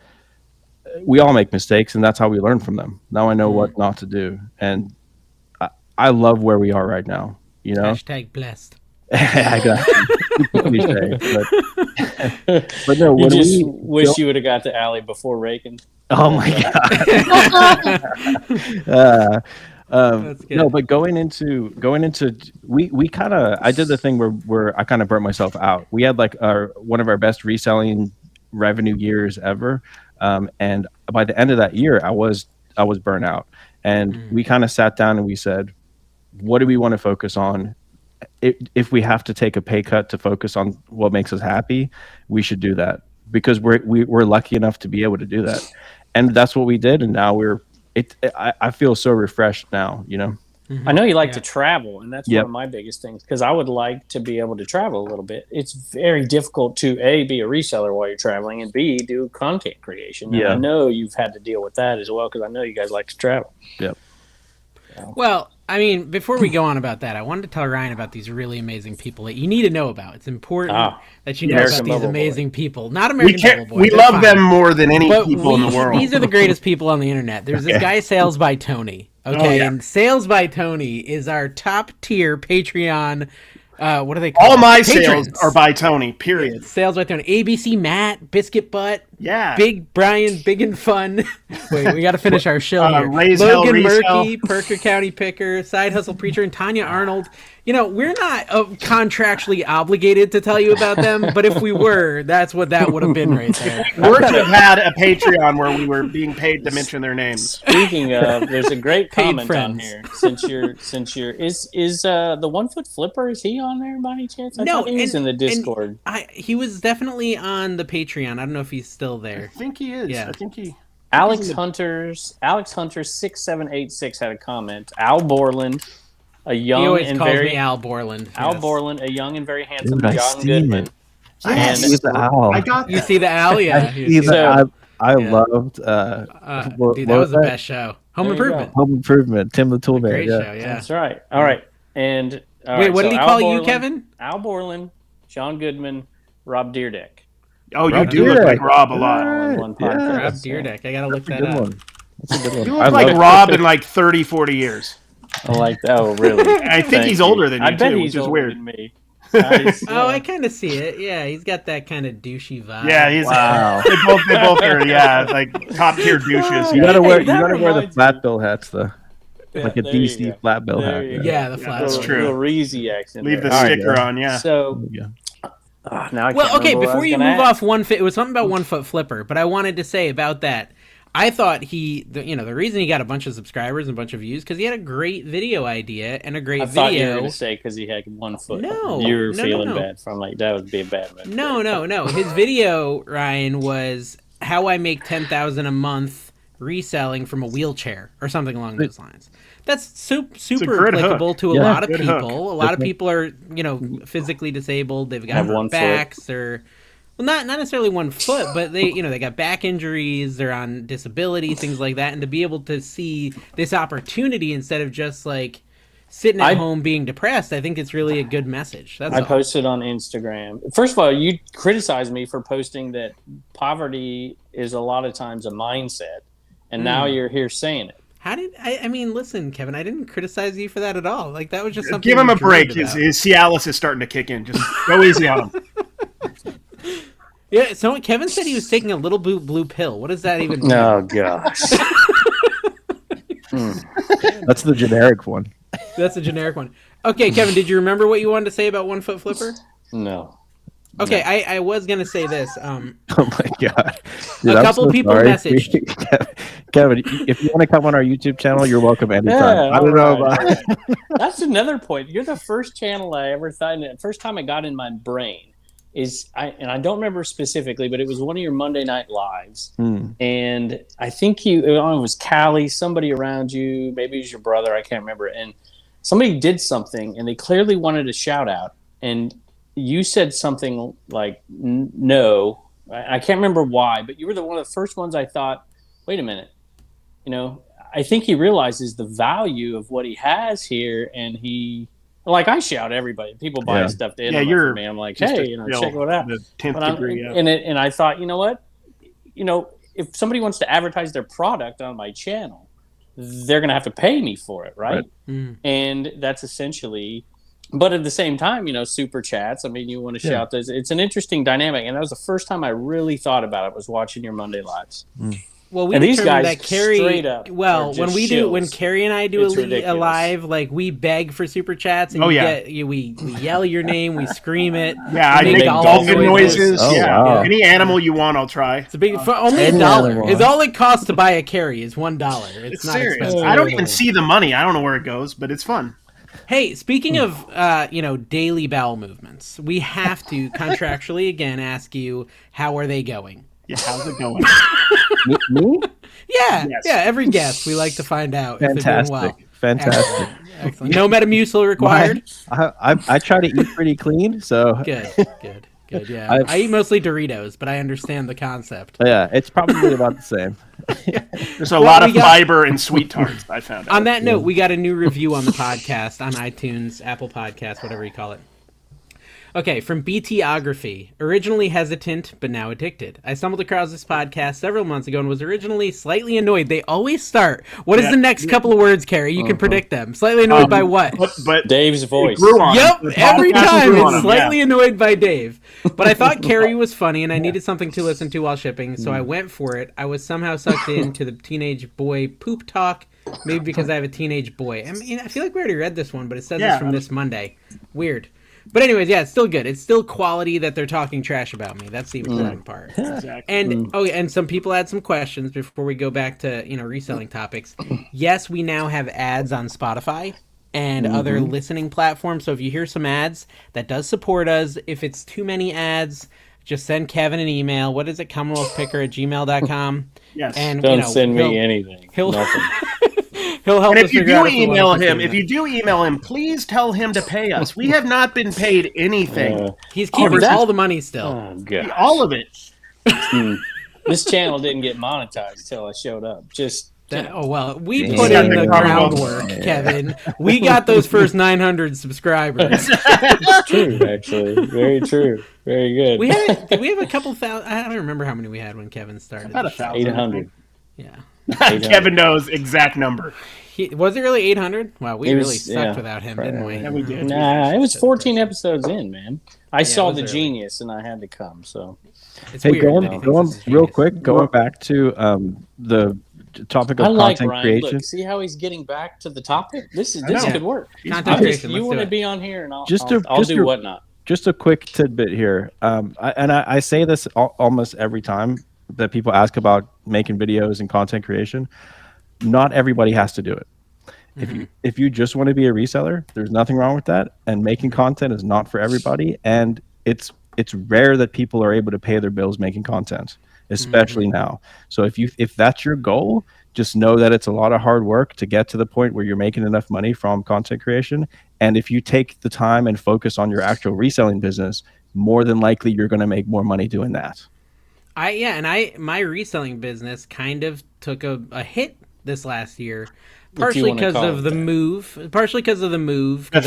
we all make mistakes, and that's how we learn from them. Now I know what not to do, and I love where we are right now. Hashtag blessed. I got but no, you just wish you would have got to Allie before raking. Oh my god! No, but going into we kind of, I did the thing where I kind of burnt myself out. We had like one of our best reselling revenue years ever, and by the end of that year, I was burnt out, and we kind of sat down and we said, what do we want to focus on? If we have to take a pay cut to focus on what makes us happy, we should do that, because we're lucky enough to be able to do that. And that's what we did, and now I feel so refreshed now, I know you like to travel, and that's one of my biggest things, because I would like to be able to travel a little bit. It's very difficult to A, be a reseller while you're traveling, and B, do content creation. And I know you've had to deal with that as well, because I know you guys like to travel. Yep. Well, I mean, before we go on about that, I wanted to tell Ryan about these really amazing people that you need to know about. It's important that you know about these amazing people. Not American Bubble Boy. We love them more than any people in the world. These are the greatest people on the internet. There's this guy, Sales by Tony. Okay, and Sales by Tony is our top tier Patreon. What are they called? All my sales are by Tony, period. Sales by Tony. ABC Matt, Biscuit Butt, Yeah. Big Brian, Big and Fun. Wait, we got to finish our show here. Logan Murphy, Perker County Picker, Side Hustle Preacher, and Tanya Arnold. You know, we're not contractually obligated to tell you about them, but if we were, that's what that would have been right there. We're to have had a Patreon where we were being paid to mention their names. Speaking of, there's a great comment on here. Since you're is the 1 Foot Flipper, is he on there by any chance? I thought he was in the Discord. He was definitely on the Patreon. I don't know if he's still there. I think he is. Yeah. I think he. Alex Hunter 6786 had a comment. Al Borland, a young He always and calls very me Al Borland. Al yes. Borland, a young and very handsome Dude, John Goodman. Yes. He's the owl. I got that. You see the Al? Yeah. I loved. Dude, that was the best show. Home There you Improvement. Home Improvement. Tim the Toolman. Great Yeah. show, yeah. That's right. All right. And Wait, what did he call you, Kevin? Al Borland, John Goodman, Rob Deerdeck. Oh, you Rob do look Deerdeck. like Rob a lot. On one podcast. Rob Deerdeck. I gotta look That's that a good up. one. That's a good one. You look like Rob in like 30, 40 years. I like that. Oh, really? I think he's older than you, I bet too, he's which is older weird. than me. Nice. Oh, I kind of see it. Yeah, he's got that kind of douchey vibe. Yeah, he's Wow. they both are like top tier douches. You Yeah. gotta wear. You that gotta wear the reminds flat bill hats though, Yeah, like a there you DC go. flat bill There hat. you Yeah. go. Yeah, the flat. That's bill. true. Little Reezy accent. Leave the there. sticker on, yeah. So Yeah. now I Well, can't okay, remember what I before was you gonna move ask. off 1 foot, it was something about 1 Foot Flipper, but I wanted to say about that. I thought the reason he got a bunch of subscribers and a bunch of views because he had a great video idea and a great I thought you were video. going to say because he had 1 foot. No, you were no, feeling no. bad from like that would be a bad move. No. His video, Ryan, was how I make $10,000 a month reselling from a wheelchair or something along those lines. That's super good applicable hook. to a Yeah, lot of good people. hook. A lot of people are, physically disabled. They've got Have hurt 1 foot. backs or, well, not necessarily 1 foot, but they got back injuries. They're on disability, things like that. And to be able to see this opportunity instead of just like sitting at home being depressed, I think it's really a good message. That's I all. posted on Instagram. First of all, you criticized me for posting that poverty is a lot of times a mindset, and now you're here saying it. How did I mean, listen, Kevin, I didn't criticize you for that at all. Like that was just something. Give him you a break. dreamed about. His Cialis is starting to kick in. Just go easy on him. Yeah, so Kevin said he was taking a little blue pill. What does that even mean? Oh gosh. That's the generic one. That's a generic one. Okay, Kevin, did you remember what you wanted to say about 1 Foot Flipper? No. Okay, I was gonna say this. Oh my god! Dude, A couple people messaged. Kevin, if you want to come on our YouTube channel, you're welcome anytime. Yeah, I don't know right. about. That's another point. You're the first channel I ever thought. First time I got in my brain and I don't remember specifically, but it was one of your Monday night lives, and I think it was Callie, somebody around you, maybe it was your brother, I can't remember, and somebody did something, and they clearly wanted a shout out, and you said something like no, I can't remember why, but you were one of the first ones I thought, wait a minute, I think he realizes the value of what he has here, and he. Like I shout everybody, people buy stuff to for me. I'm like, hey, check it out. The 10th degree. And I thought, you know what? If somebody wants to advertise their product on my channel, they're going to have to pay me for it, right? And that's essentially. But at the same time, super chats. I mean, you want to shout those. It's an interesting dynamic, and that was the first time I really thought about it. Was watching your Monday lives. Well, we and these guys that Carrie, straight up. Well, when Carrie and I do a live, like we beg for super chats, and we yell your name, we scream it. Yeah, I make dolphin noises. Oh, yeah, wow. Any animal you want, I'll try. It's a big only $1 is all it costs to buy a Carrie is $1. It's not serious. expensive. I don't even see the money. I don't know where it goes, but it's fun. Hey, speaking of daily bowel movements, we have to contractually again ask you, how are they going? Yeah, how's it going? Me? Yeah, every guest we like to find out if they're doing well. Fantastic. Excellent. No Metamucil required. I try to eat pretty clean, so good. Yeah, I eat mostly Doritos, but I understand the concept. Yeah, it's probably about the same. There's a lot of fiber and sweet tarts. I found out. On that note, we got a new review on the podcast on iTunes, Apple Podcasts, whatever you call it. Okay, from BTography. Originally hesitant, but now addicted. I stumbled across this podcast several months ago and was originally slightly annoyed. They always start. What is the next couple of words, Carrie? You can predict them. Slightly annoyed by what? But Dave's voice. Yep, every time it's slightly annoyed by Dave. But I thought Carrie was funny and I needed something to listen to while shipping, so I went for it. I was somehow sucked into the teenage boy poop talk, maybe because I have a teenage boy. I mean, I feel like we already read this one, but it says it's from this Monday. Weird. But anyways, it's still good. It's still quality that they're talking trash about me. That's the important part. Exactly. And and some people had some questions before we go back to reselling topics. Yes, we now have ads on Spotify and other listening platforms. So if you hear some ads, that does support us. If it's too many ads, just send Kevin an email. What is it? CommonwealthPicker@gmail.com. Yes. And don't send me anything. Nothing. He'll help and us figure out if you do email him, please tell him to pay us. We have not been paid anything. He's keeping all the money still. Oh, God. All of it. This channel didn't get monetized till I showed up. We put in the groundwork, Kevin. We got those first 900 subscribers. It's true, actually. Very true. Very good. Did we have a couple thousand? I don't remember how many we had when Kevin started. About 1,000. 800. Yeah. Kevin knows exact number. Was it really 800? Wow, we really sucked without him, didn't we? Yeah, we did. Nah, it was 14 episodes in, man. I saw the genius, and I had to come. So, it's hey, weird going real quick, going back to the topic of content creation. Look, see how he's getting back to the topic? This could work. Content creation. You want to be on here, and I'll do whatnot. Just a quick tidbit here. I say this almost every time that people ask about making videos and content creation. Not everybody has to do it. If you just want to be a reseller, there's nothing wrong with that. And making content is not for everybody. And it's rare that people are able to pay their bills making content, especially now. So if that's your goal, just know that it's a lot of hard work to get to the point where you're making enough money from content creation. And if you take the time and focus on your actual reselling business, more than likely you're going to make more money doing that. My reselling business kind of took a hit this last year, partially because of the move. The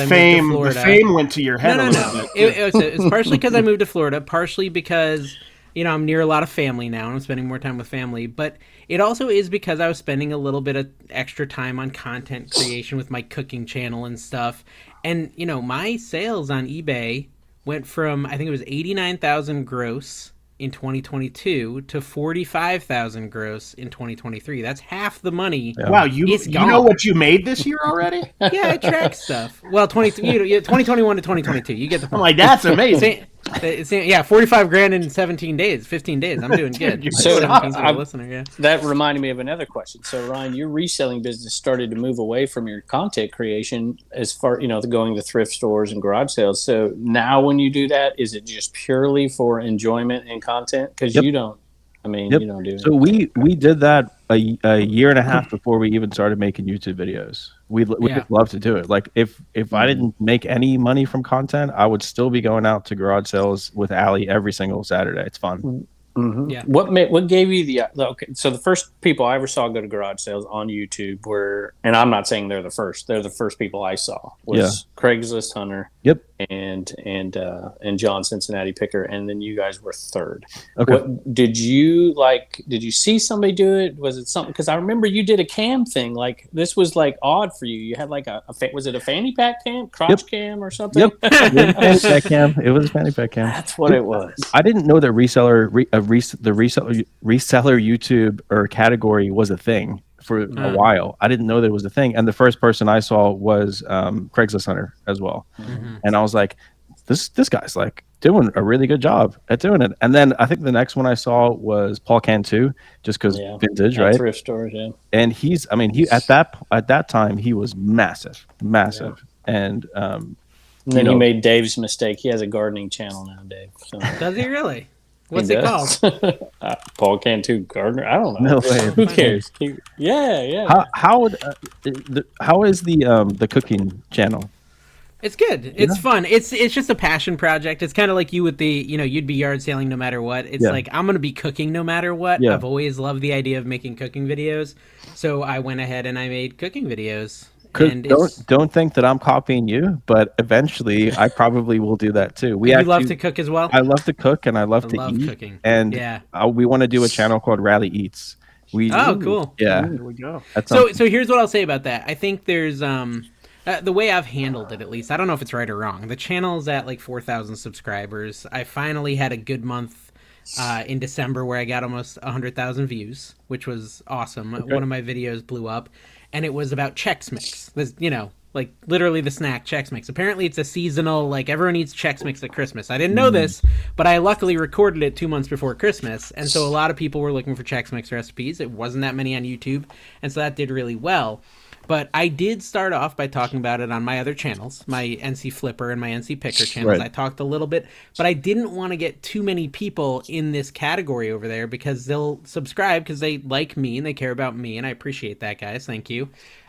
fame went to your head. No. It's partially because I moved to Florida. Partially because I'm near a lot of family now, and I'm spending more time with family. But it also is because I was spending a little bit of extra time on content creation with my cooking channel and stuff. And my sales on eBay went from, I think it was 89,000 gross in 2022 to 45,000 gross in 2023. That's half the money. Yeah. Wow, you know what you made this year already? Yeah, I track stuff. Well, 2021 to 2022. You get the point. I'm like, that's amazing. Yeah, 45 grand in 17 days, 15 days. I'm doing good. So 17 for the listener, yeah. That reminded me of another question. So Ryan, your reselling business started to move away from your content creation as far, going to thrift stores and garage sales. So now when you do that, is it just purely for enjoyment and content? Because you don't do it. So we did that a year and a half before we even started making YouTube videos. We'd love to do it. Like if I didn't make any money from content, I would still be going out to garage sales with Allie every single Saturday. It's fun. Mm-hmm. Yeah. What gave you the okay? So the first people I ever saw go to garage sales on YouTube were, and I'm not saying they're the first people I saw was Craigslist Hunter. Yep. And John Cincinnati Picker, and then you guys were third. Okay. Did you see somebody do it? Was it something? Because I remember you did a cam thing. Like this was like odd for you. You had like was it a fanny pack cam, crotch cam, or something? Yep. Fanny pack cam. It was a fanny pack cam. That's what it was. I didn't know that the reseller YouTube or category was a thing for a while. I didn't know that it was a thing. And the first person I saw was Craigslist Hunter as well. Mm-hmm. And I was like, this guy's like doing a really good job at doing it. And then I think the next one I saw was Paul Cantu, just because vintage, right? Thrift stores, yeah. And he at that time he was massive. Yeah. And then he made Dave's mistake. He has a gardening channel now, Dave. So. Does he really? What's it called? Paul Cantu Gardener. I don't know. No way. Who cares? Yeah. How is the cooking channel? It's good. It's fun. It's just a passion project. It's kind of like you with the, you'd be yard sailing no matter what. It's like, I'm going to be cooking no matter what. Yeah. I've always loved the idea of making cooking videos. So I went ahead and I made cooking videos. And don't think that I'm copying you, but eventually I probably will do that too. You love to cook as well? I love to cook and I love to eat. Cooking. And we want to do a channel called Rally Eats. Cool. Yeah. Here we go. So here's what I'll say about that. I think there's the way I've handled it, at least, I don't know if it's right or wrong. The channel's at like 4,000 subscribers. I finally had a good month in December where I got almost 100,000 views, which was awesome. Okay. One of my videos blew up, and it was about Chex Mix. This, like literally the snack Chex Mix. Apparently it's a seasonal, like everyone eats Chex Mix at Christmas. I didn't know this, but I luckily recorded it 2 months before Christmas, and so a lot of people were looking for Chex Mix recipes. It wasn't that many on YouTube, and so that did really well. But I did start off by talking about it on my other channels, my NC Flipper and my NC Picker channels. Right. I talked a little bit, but I didn't want to get too many people in this category over there because they'll subscribe because they like me and they care about me, and I appreciate that, guys. Thank you.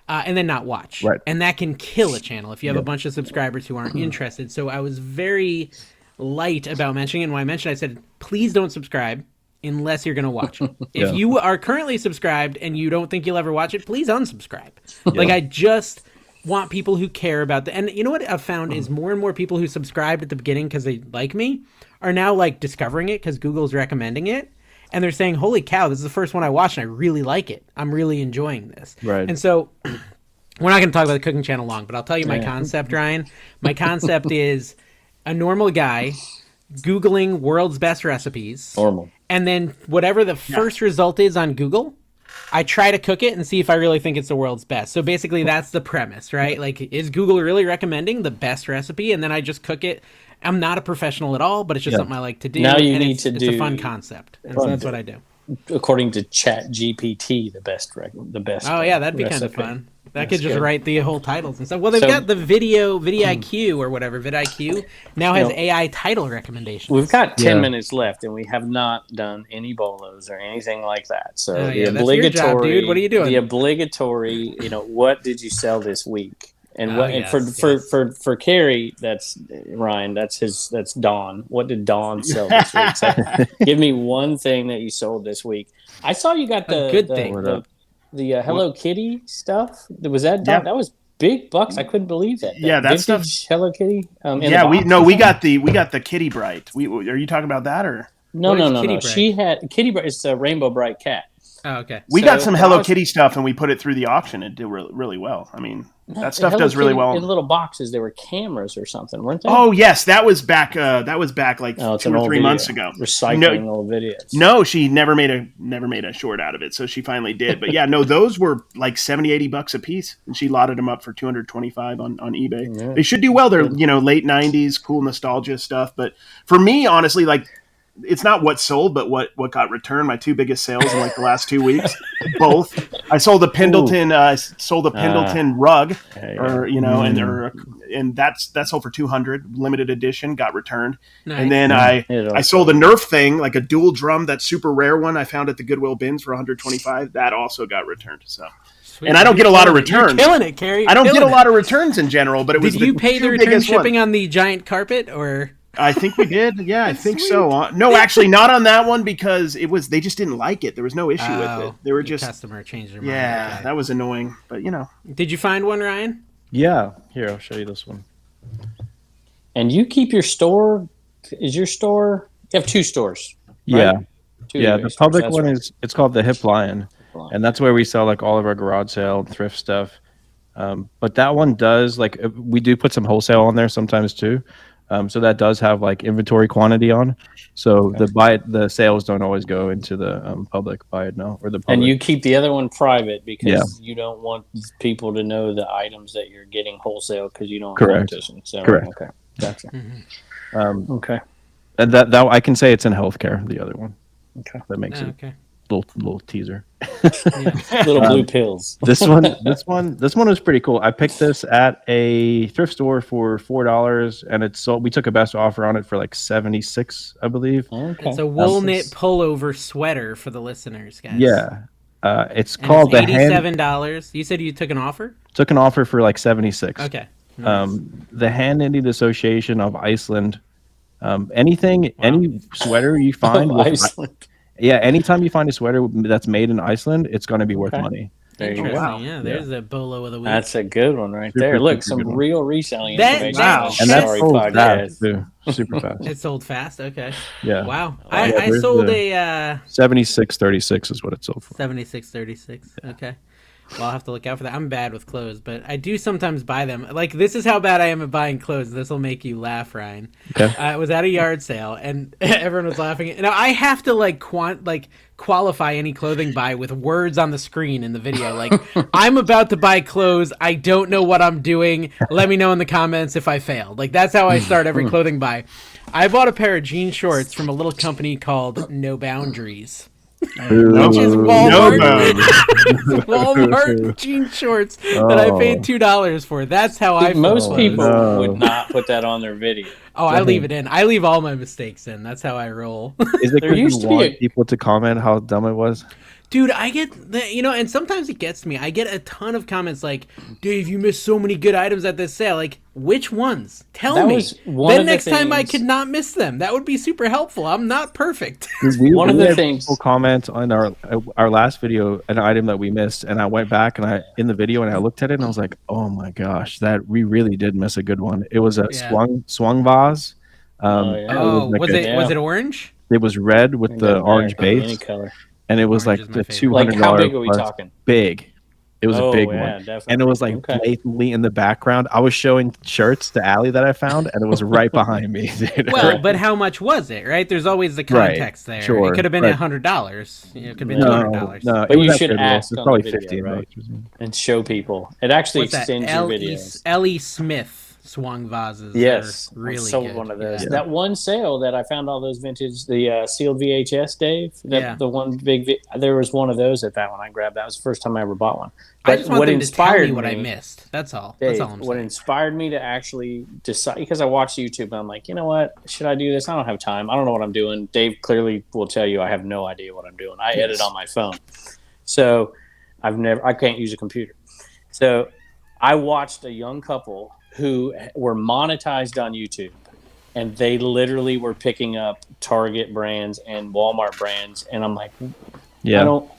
And then not watch. Right. And that can kill a channel if you have a bunch of subscribers who aren't interested. So I was very light about mentioning it. And when I mentioned it, I said, please don't subscribe unless you're going to watch it. If you are currently subscribed and you don't think you'll ever watch it, please unsubscribe. Like, I just want people who care about and you know what I've found is more and more people who subscribed at the beginning because they like me are now like discovering it because Google's recommending it. And they're saying, holy cow, this is the first one I watched and I really like it. I'm really enjoying this. Right. And so we're not going to talk about the cooking channel long, but I'll tell you my concept, Ryan. My concept is a normal guy Googling world's best recipes. Normal. And then whatever the first result is on Google, I try to cook it and see if I really think it's the world's best. So basically that's the premise, right? Like, is Google really recommending the best recipe? And then I just cook it. I'm not a professional at all, but it's just something I like to do. Now you and need to do. It's a fun concept. And so that's what I do. According to Chat GPT, the best. Oh yeah, that'd be kind of fun. That could just write the whole titles and stuff. Well, they've got the VidIQ or whatever. VidIQ now has AI title recommendations. We've got 10 minutes left, and we have not done any bolos or anything like that. So the obligatory, that's your job, dude. What are you doing? The obligatory, what did you sell this week? And for Carrie, that's Ryan. That's Dawn. What did Dawn sell this week? So give me one thing that you sold this week. I saw you got the Hello Kitty stuff. Was that Dawn? That was big bucks. I couldn't believe that. Yeah, that stuff. Hello Kitty. We got the Kitty Bright. Are you talking about that or? No. She had Kitty Bright. It's a Rainbow Bright cat. Oh, okay. We got some but Hello Kitty stuff, and we put it through the auction. It did really well. I mean, that stuff Hello does really Kitty, well. in little boxes. There were cameras or something, weren't they? Oh yes, that was back like it's 2 an or old 3 video. months ago. Recycling old videos. No, she never made a short out of it, so she finally did. But yeah, no, those were like $70-$80 a piece, and she lotted them up for $225 on eBay. Yeah. They should do well. They're late '90s, cool nostalgia stuff. But for me, honestly, like, it's not what sold, but what got returned. My 2 biggest sales in like the last 2 weeks, both. I sold a Pendleton, rug, and that sold for $200, limited edition, got returned. Nice. And then I sold a Nerf thing, like a dual drum, that super rare one I found at the Goodwill bins for $125. That also got returned. So. Sweet. And I don't get a lot of returns. You're killing it, Carrie. I don't get a lot of returns in general, but it was. Did you pay the 2 return biggest shipping ones. on the giant carpet, or? I think we did. Yeah, I think Sweet. so. No, actually, not on that one, because they just didn't like it. There was no issue with it. They were just customer changed their mind. yeah, Okay. that was annoying. But Did you find one, Ryan? Yeah, here I'll show you this one. And you keep your store? Is your store? You have 2 stores. Right? Yeah, 2 yeah. eBay The stores, public that's one right. it's called the Hip Lion, and that's where we sell like all of our garage sale thrift stuff. But that one does, like, we do put some wholesale on there sometimes too. So that does have like inventory quantity on. So the sales don't always go into the public or the public. And you keep the other one private because you don't want people to know the items that you're getting wholesale because you don't Correct. want to. So, Correct. Okay. Gotcha. Mm-hmm. Okay. And that I can say it's in healthcare. The other one. Okay. That makes it Okay. little teaser. Little blue pills. This one was pretty cool. I picked this at a thrift store for $4, and it's sold. We took a best offer on it for like $76, I believe. Okay. It's a wool knit pullover sweater for the listeners, guys. Yeah, it's And called it's the hand. $87. You said you took an offer? Took an offer for like 76. Okay. Nice. The Hand Knitting Association of Iceland. Any sweater you find with Iceland. Yeah, anytime you find a sweater that's made in Iceland, it's going to be worth Okay. money. There you go. Interesting. Yeah, there's a bolo of the week. That's a good one right Super, there. Look, super some good one. real reselling That- information. wow. on And that's Sorry sold Podcast. fast too, super fast. It sold fast. Okay. Yeah, Wow. Yeah, I there's sold the- a 76.36 is what it sold for. 76.36. Okay. Well, I'll have to look out for that. I'm bad with clothes, but I do sometimes buy them. Like, this is how bad I am at buying clothes. This will make you laugh, Ryan. Okay. I was at a yard sale, and everyone was laughing. Now, I have to, qualify any clothing buy with words on the screen in the video. Like, I'm about to buy clothes. I don't know what I'm doing. Let me know in the comments if I failed. Like, that's how I start every clothing buy. I bought a pair of jean shorts from a little company called No Boundaries. Which is Walmart. Walmart jean shorts that I paid $2 for. That's how I feel. Most people no. would not put that on their video. Oh, I leave it in. I leave all my mistakes in. That's how I roll. Is it There because you used to be want a- people to comment how dumb it was? Dude, I get and sometimes it gets me. I get a ton of comments like, Dave, you missed so many good items at this sale. Like, which ones? Tell That me. was one Then of the next time I things- could not miss them. That would be super helpful. I'm not perfect. One of the had things- people comment on our last video, an item that we missed, and I went back and I looked at it and I was like, oh my gosh, that we really did miss a good one. It was a Yeah. swung vase. Oh, yeah. Oh, like was a- it Yeah. was it orange? It was red with the orange Any base, color. and it was Orange like is my the favorite. $200. Like, how big are we plus talking? Big. It was a big one. Definitely. And it was like Okay. blatantly in the background. I was showing shirts to Allie that I found, and it was right behind me. Dude. Well, but how much was it, right? There's always the Right, context there. sure, It could have been right. $100. It could have been no, $200. no, But it was you at should Goodwill. ask It's on probably the video, $15. right? And show people. It actually What's that? extends your videos. L.E. Smith swung vases. Yes, are really sold good. one of those. Yeah. That one sale that I found all those vintage, the sealed VHS, Dave. Yeah. The one big. There was one of those at that one. I grabbed. That was the first time I ever bought one. I But just want what them to tell inspired me what I missed. That's all. That's Dave, all I'm what saying. inspired me to actually decide, because I watched YouTube and I'm like, you know what, should I do this? I don't have time. I don't know what I'm doing. Dave clearly will tell you I have no idea what I'm doing. I edit on my phone, so I can't use a computer. So I watched a young couple who were monetized on YouTube, and they literally were picking up Target brands and Walmart brands, and I'm like, Yeah. I don't.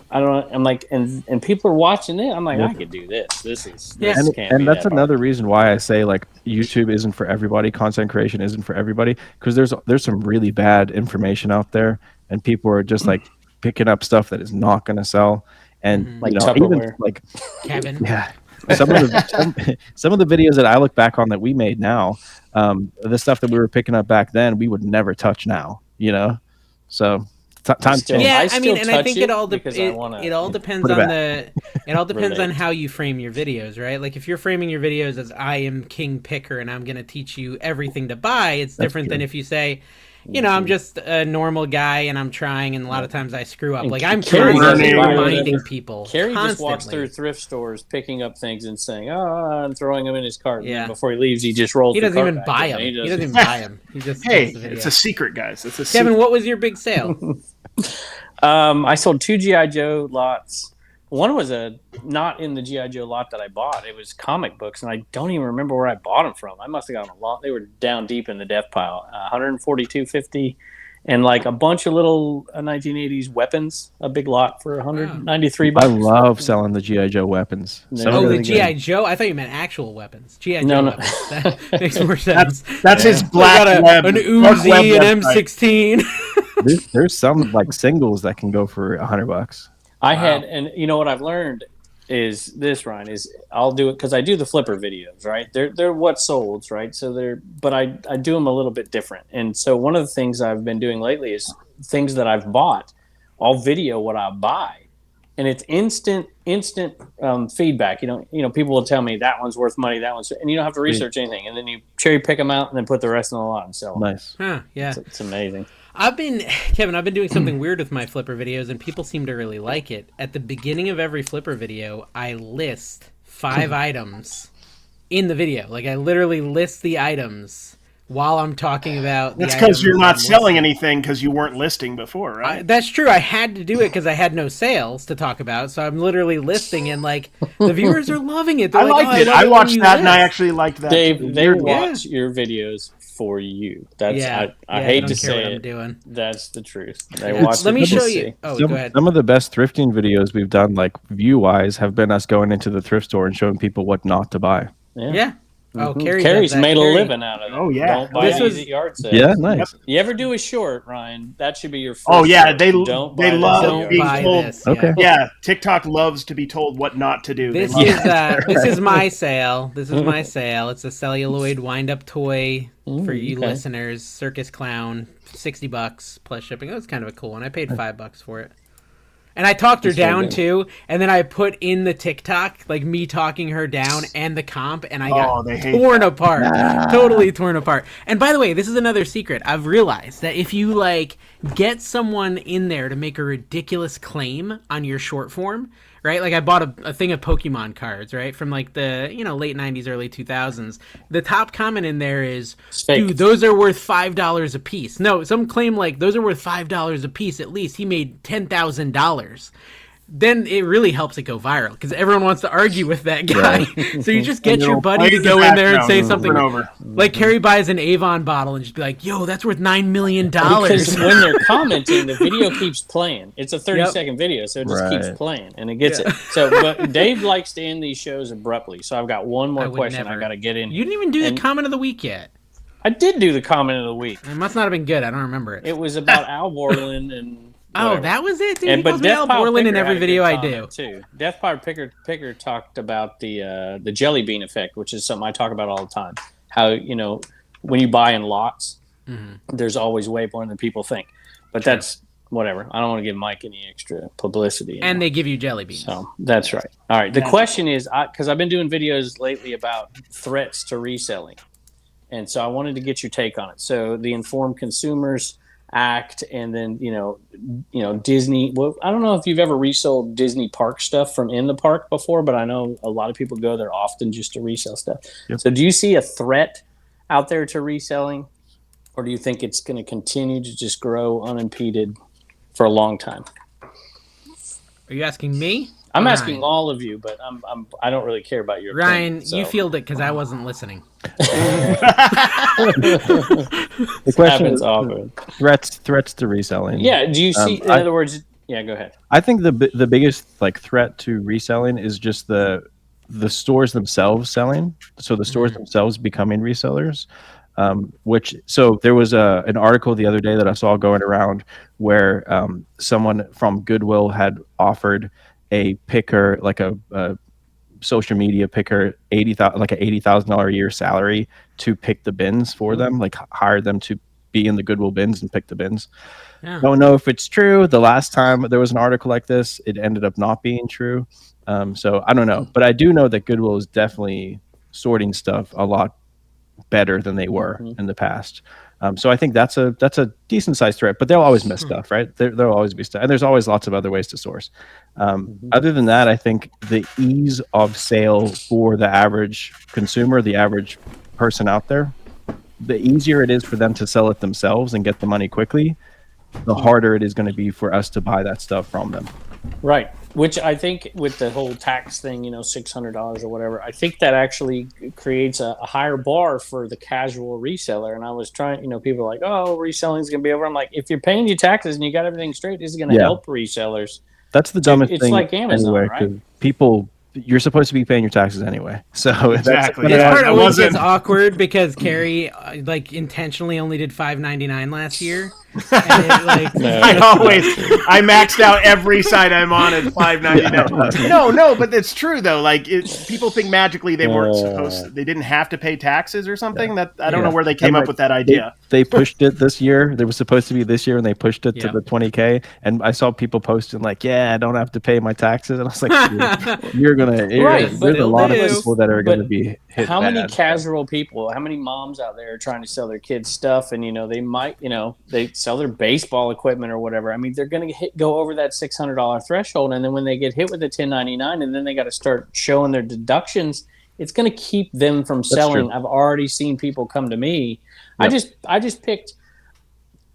I'm like, and people are watching it. I'm like, Yep. I could do this. This Yeah. can't be And that's that hard. another reason why I say like YouTube isn't for everybody, content creation isn't for everybody, because there's some really bad information out there, and people are just like picking up stuff that is not going to sell, and Like even Tupperware. like Kevin. yeah. Some of the videos that I look back on that we made now, the stuff that we were picking up back then, we would never touch now. So time still- change. Yeah, I I mean, still and I touch think it it all because I wanna it all depends put it on back. it all depends on Relate. how you frame your videos, right? Like if you're framing your videos as I am king picker and I'm going to teach you everything to buy, it's different than if you say, I'm just a normal guy and I'm trying, and a lot of times I screw up. And Like I'm Carrie constantly doesn't buy reminding whatever. people. Carrie constantly. just walks through thrift stores, picking up things and saying, and throwing them in his cart. And Yeah. then before he leaves, he just rolls. He the doesn't cart even back buy in. them. He He doesn't- doesn't even buy them. He just Hey, takes the video. it's a secret, guys. It's a Kevin, secret. what was your big sale? I sold 2 GI Joe lots. One was not in the GI Joe lot that I bought. It was comic books, and I don't even remember where I bought them from. I must have gotten a lot. They were down deep in the death pile. 142.50, and like a bunch of little 1980s weapons. A big lot for 193 bucks. I love selling the GI Joe weapons. No. Some Oh, of the the GI Joe. I thought you meant actual weapons. GI No, Joe no. weapons. That makes more sense. That's his I black got web. an dark web Uzi, an website. M16. there's some like singles that can go for $100. I had, and you know what I've learned is this, Ryan, is I'll do it because I do the flipper videos, right? They're what solds, right? So but I do them a little bit different. And so one of the things I've been doing lately is things that I've bought. I'll video what I buy, and it's instant feedback. People will tell me that one's worth money, that one's, and you don't have to research anything, and then you cherry pick them out and then put the rest in the lot and sell them. Nice. Huh, yeah. It's amazing. Kevin, I've been doing something weird with my flipper videos, and people seem to really like it. At the beginning of every flipper video, I list 5 items in the video. Like, I literally list the items while I'm talking about the That's because you're items not I'm selling listing. anything because you weren't listing before, right? That's true. I had to do it because I had no sales to talk about, so I'm literally listing, and like the viewers are loving it. They're I like, liked "Oh, it. love I when watched you that, and I list." actually liked that. Dave, they Weirdly. watch your videos for you. That's Yeah, I yeah, hate don't to care say what I'm it. doing. That's the truth. They Yeah. watch. Let me it to show see. you. Oh, go ahead. Some of the best thrifting videos we've done, like view-wise, have been us going into the thrift store and showing people what not to buy. Yeah. Oh, Mhm. Carrie Carrie's does that. made Carrie- a living out of it. Oh, yeah. Don't buy This these was- at yard sales. Yeah, nice. You ever do a short, Ryan? That should be your first. Oh, yeah, short. they don't buy this love at Don't yard being buy told- this. Okay. Yeah, TikTok loves to be told what not to do. They This love is it. this is my sale. This is my sale. It's a celluloid wind-up toy for you okay. listeners. Circus Clown, $60 plus shipping. That was kind of a cool one. I paid $5 for it. And I talked her That's very down good. too, and then I put in the TikTok, like me talking her down and the comp, and I got they hate torn apart. Totally torn apart. And by the way, this is another secret. I've realized that if you like get someone in there to make a ridiculous claim on your short form, right? Like I bought a thing of Pokemon cards, right? From like the, late 90s, early 2000s. The top comment in there is, It's fake. dude, those are worth $5 a piece. No, some claim like those are worth $5 a piece at least. He made $10,000. Then it really helps it go viral because everyone wants to argue with that guy. So you just get And your it'll buddy play to in the go in there and background say over something and over. like Carrie buys an Avon bottle and just be like, "Yo, that's worth $9 million." Because when they're commenting, the video keeps playing. It's a 30-second video, so it just keeps Right. playing, and it gets it. So, but Dave likes to end these shows abruptly. So I've got one I more would question never. I got to get in. You didn't even do And- the comment of the week yet. I did do the comment of the week. It must not have been good. I don't remember it. It was about Al Borland and. Oh, whatever. that was it, dude. And He but calls me Death Al Pile Borland in Picker every had a video good I do. comment, too. Death Pile Picker talked about the jelly bean effect, which is something I talk about all the time. How when you buy in lots, there's always way more than people think. But that's whatever. I don't want to give Mike any extra publicity. And they give you jelly beans. So that's right. All right. The question is, because I've been doing videos lately about threats to reselling, and so I wanted to get your take on it. So the Informed Consumers Act, and then Disney. Well, I don't know if you've ever resold Disney park stuff from in the park before, but I know a lot of people go there often just to resell stuff. Yep. So do you see a threat out there to reselling, or do you think it's going to continue to just grow unimpeded for a long time? Are you asking me? I'm Or asking Ryan? all of you, but I don't really care about your Ryan, opinion, so. you field it because I wasn't listening. The question Happens is often. threats to reselling. Yeah. Do you see? In I- other words, yeah. Go ahead. I think the biggest threat to reselling is just the stores themselves selling. So the stores themselves becoming resellers. So there was an article the other day that I saw going around where someone from Goodwill had offered a picker, like a social media picker, like a $80,000 a year salary to pick the bins for them, like hire them to be in the Goodwill bins and pick the bins. Yeah. Don't know if it's true. The last time there was an article like this, it ended up not being true. So I don't know, but I do know that Goodwill is definitely sorting stuff a lot better than they were in the past. So I think that's a decent sized threat, but they'll always miss stuff, right? There'll always be stuff, and there's always lots of other ways to source. Other than that, I think the ease of sale for the average consumer, the average person out there, the easier it is for them to sell it themselves and get the money quickly, the harder it is going to be for us to buy that stuff from them. Right. Which I think with the whole tax thing, $600 or whatever, I think that actually creates a higher bar for the casual reseller. And I was trying, people are like, oh, reselling is going to be over. I'm like, if you're paying your taxes and you got everything straight, this is going to help resellers. That's the dumbest thing. It's like Amazon, anyway, right? You're supposed to be paying your taxes anyway. So exactly. It's part of which is awkward because Carrie intentionally only did $5.99 last year. And I maxed out every site I'm on at $5.99. No, but it's true though. Like people think magically they weren't they didn't have to pay taxes or something. That I don't know where they came up with that idea. They pushed it this year. They were supposed to be this year, and they pushed it to the 20K. And I saw people posting like, I don't have to pay my taxes. And I was like, you're gonna. Right, there's a lot of people that are going to be hit. How many casual people? How many moms out there are trying to sell their kids stuff, and they might, they sell their baseball equipment or whatever. I mean, they're going to go over that $600 threshold, and then when they get hit with the 1099, and then they got to start showing their deductions, it's going to keep them from selling. I've already seen people come to me. Yep. I just picked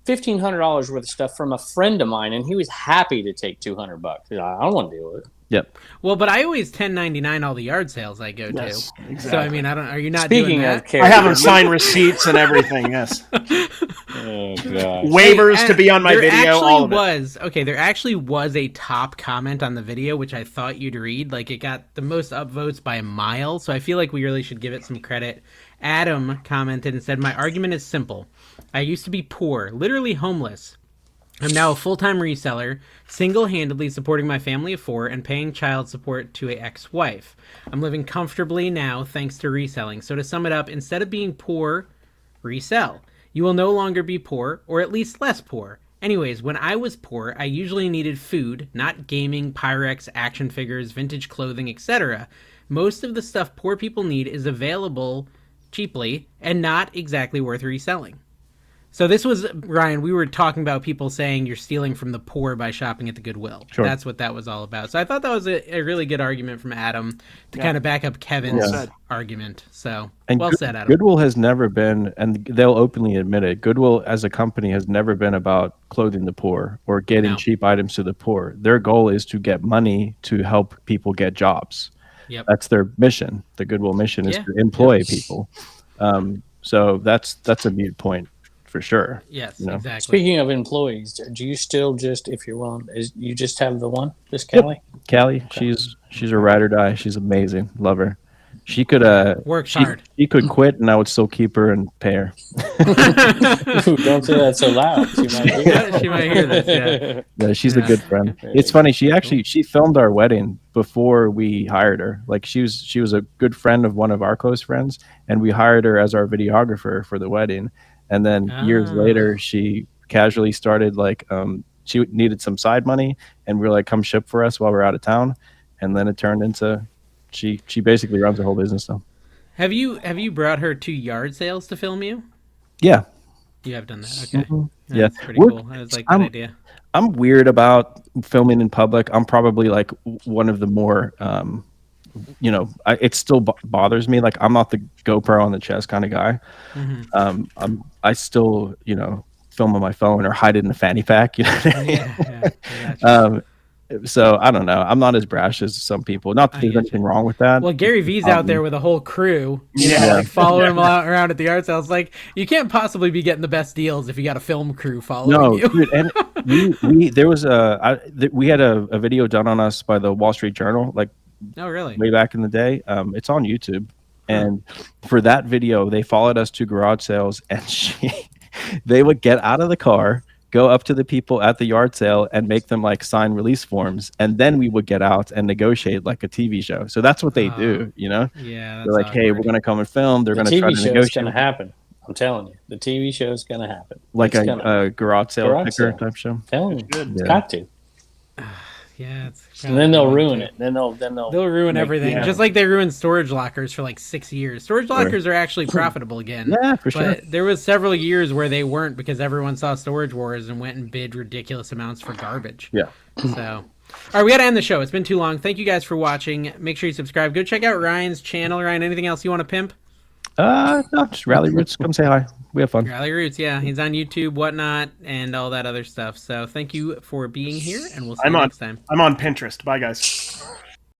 $1,500 worth of stuff from a friend of mine, and he was happy to take $200. I don't want to deal with it. Yep. Well, but I always 1099 all the yard sales I go to. Exactly. So I mean, are you not Speaking doing that? I have them sign receipts and everything. Yes. Oh god. Waivers to be on my video. All of it. There actually was a top comment on the video which I thought you'd read. Like it got the most upvotes by a mile. So I feel like we really should give it some credit. Adam commented and said, "My argument is simple. I used to be poor, literally homeless. I'm now a full-time reseller, single-handedly supporting my family of 4 and paying child support to an ex-wife. I'm living comfortably now thanks to reselling. So to sum it up, instead of being poor, resell. You will no longer be poor, or at least less poor. Anyways, when I was poor, I usually needed food, not gaming, Pyrex, action figures, vintage clothing, etc. Most of the stuff poor people need is available cheaply and not exactly worth reselling." So this was, Ryan, we were talking about people saying you're stealing from the poor by shopping at the Goodwill. Sure. That's what that was all about. So I thought that was a really good argument from Adam to kind of back up Kevin's argument. So well said, Adam. Goodwill has never been, and they'll openly admit it, Goodwill as a company has never been about clothing the poor or getting cheap items to the poor. Their goal is to get money to help people get jobs. Yep. That's their mission. The Goodwill mission is to employ people. So that's a mute point. For sure. Yes, exactly. Speaking of employees, do you still just, if you're willing, you just have the one, just Callie? Yep. Callie, okay. She's a ride or die. She's amazing. Love her. She could works hard. She could quit, and I would still keep her and pay her. Ooh, don't say that so loud. She might hear this. Yeah, she's a good friend. It's funny. She filmed our wedding before we hired her. Like she was a good friend of one of our close friends, and we hired her as our videographer for the wedding. And then years later, she casually started she needed some side money, and we were like, "Come ship for us while we're out of town." And then it turned into she basically runs her whole business now. Have you brought her to yard sales to film you? Yeah, you have done that. Okay, mm-hmm. That's pretty cool. I was like that idea. I'm weird about filming in public. I'm probably like one of the more it still bothers me. Like I'm not the GoPro on the chest kind of guy. Mm-hmm. I still, film on my phone or hide it in a fanny pack. You know what I mean? Yeah. So I don't know. I'm not as brash as some people. Not that there's anything wrong with that. Well, Gary V's out there with a whole crew, following him around at the art sales. Like you can't possibly be getting the best deals if you got a film crew following you. Dude, and we had a video done on us by the Wall Street Journal, like really? way back in the day. It's on YouTube. And for that video, they followed us to garage sales, and they would get out of the car, go up to the people at the yard sale, and make them like sign release forms, and then we would get out and negotiate like a TV show. So that's what they do, you know? Yeah, they're like, hey, we're gonna come and film. They're gonna try to TV show is negotiate. going to happen. I'm telling you, the TV show is going to happen. Like a garage sale picker type show. I'm telling you, it's Yeah. got to. Yeah, it's And then they'll ruin it. Then they'll ruin everything. yeah. Just like they ruined storage lockers for like 6 years. Storage lockers are actually profitable again. Yeah, for sure. But there was several years where they weren't because everyone saw Storage Wars and went and bid ridiculous amounts for garbage. Yeah. So, all right, we got to end the show. It's been too long. Thank you guys for watching. Make sure you subscribe. Go check out Ryan's channel. Ryan, anything else you want to pimp? No, just Rally Roots. Come say hi. We have fun. Rally Roots, yeah. He's on YouTube, whatnot, and all that other stuff. So thank you for being here, and we'll see you next time. I'm on Pinterest. Bye, guys.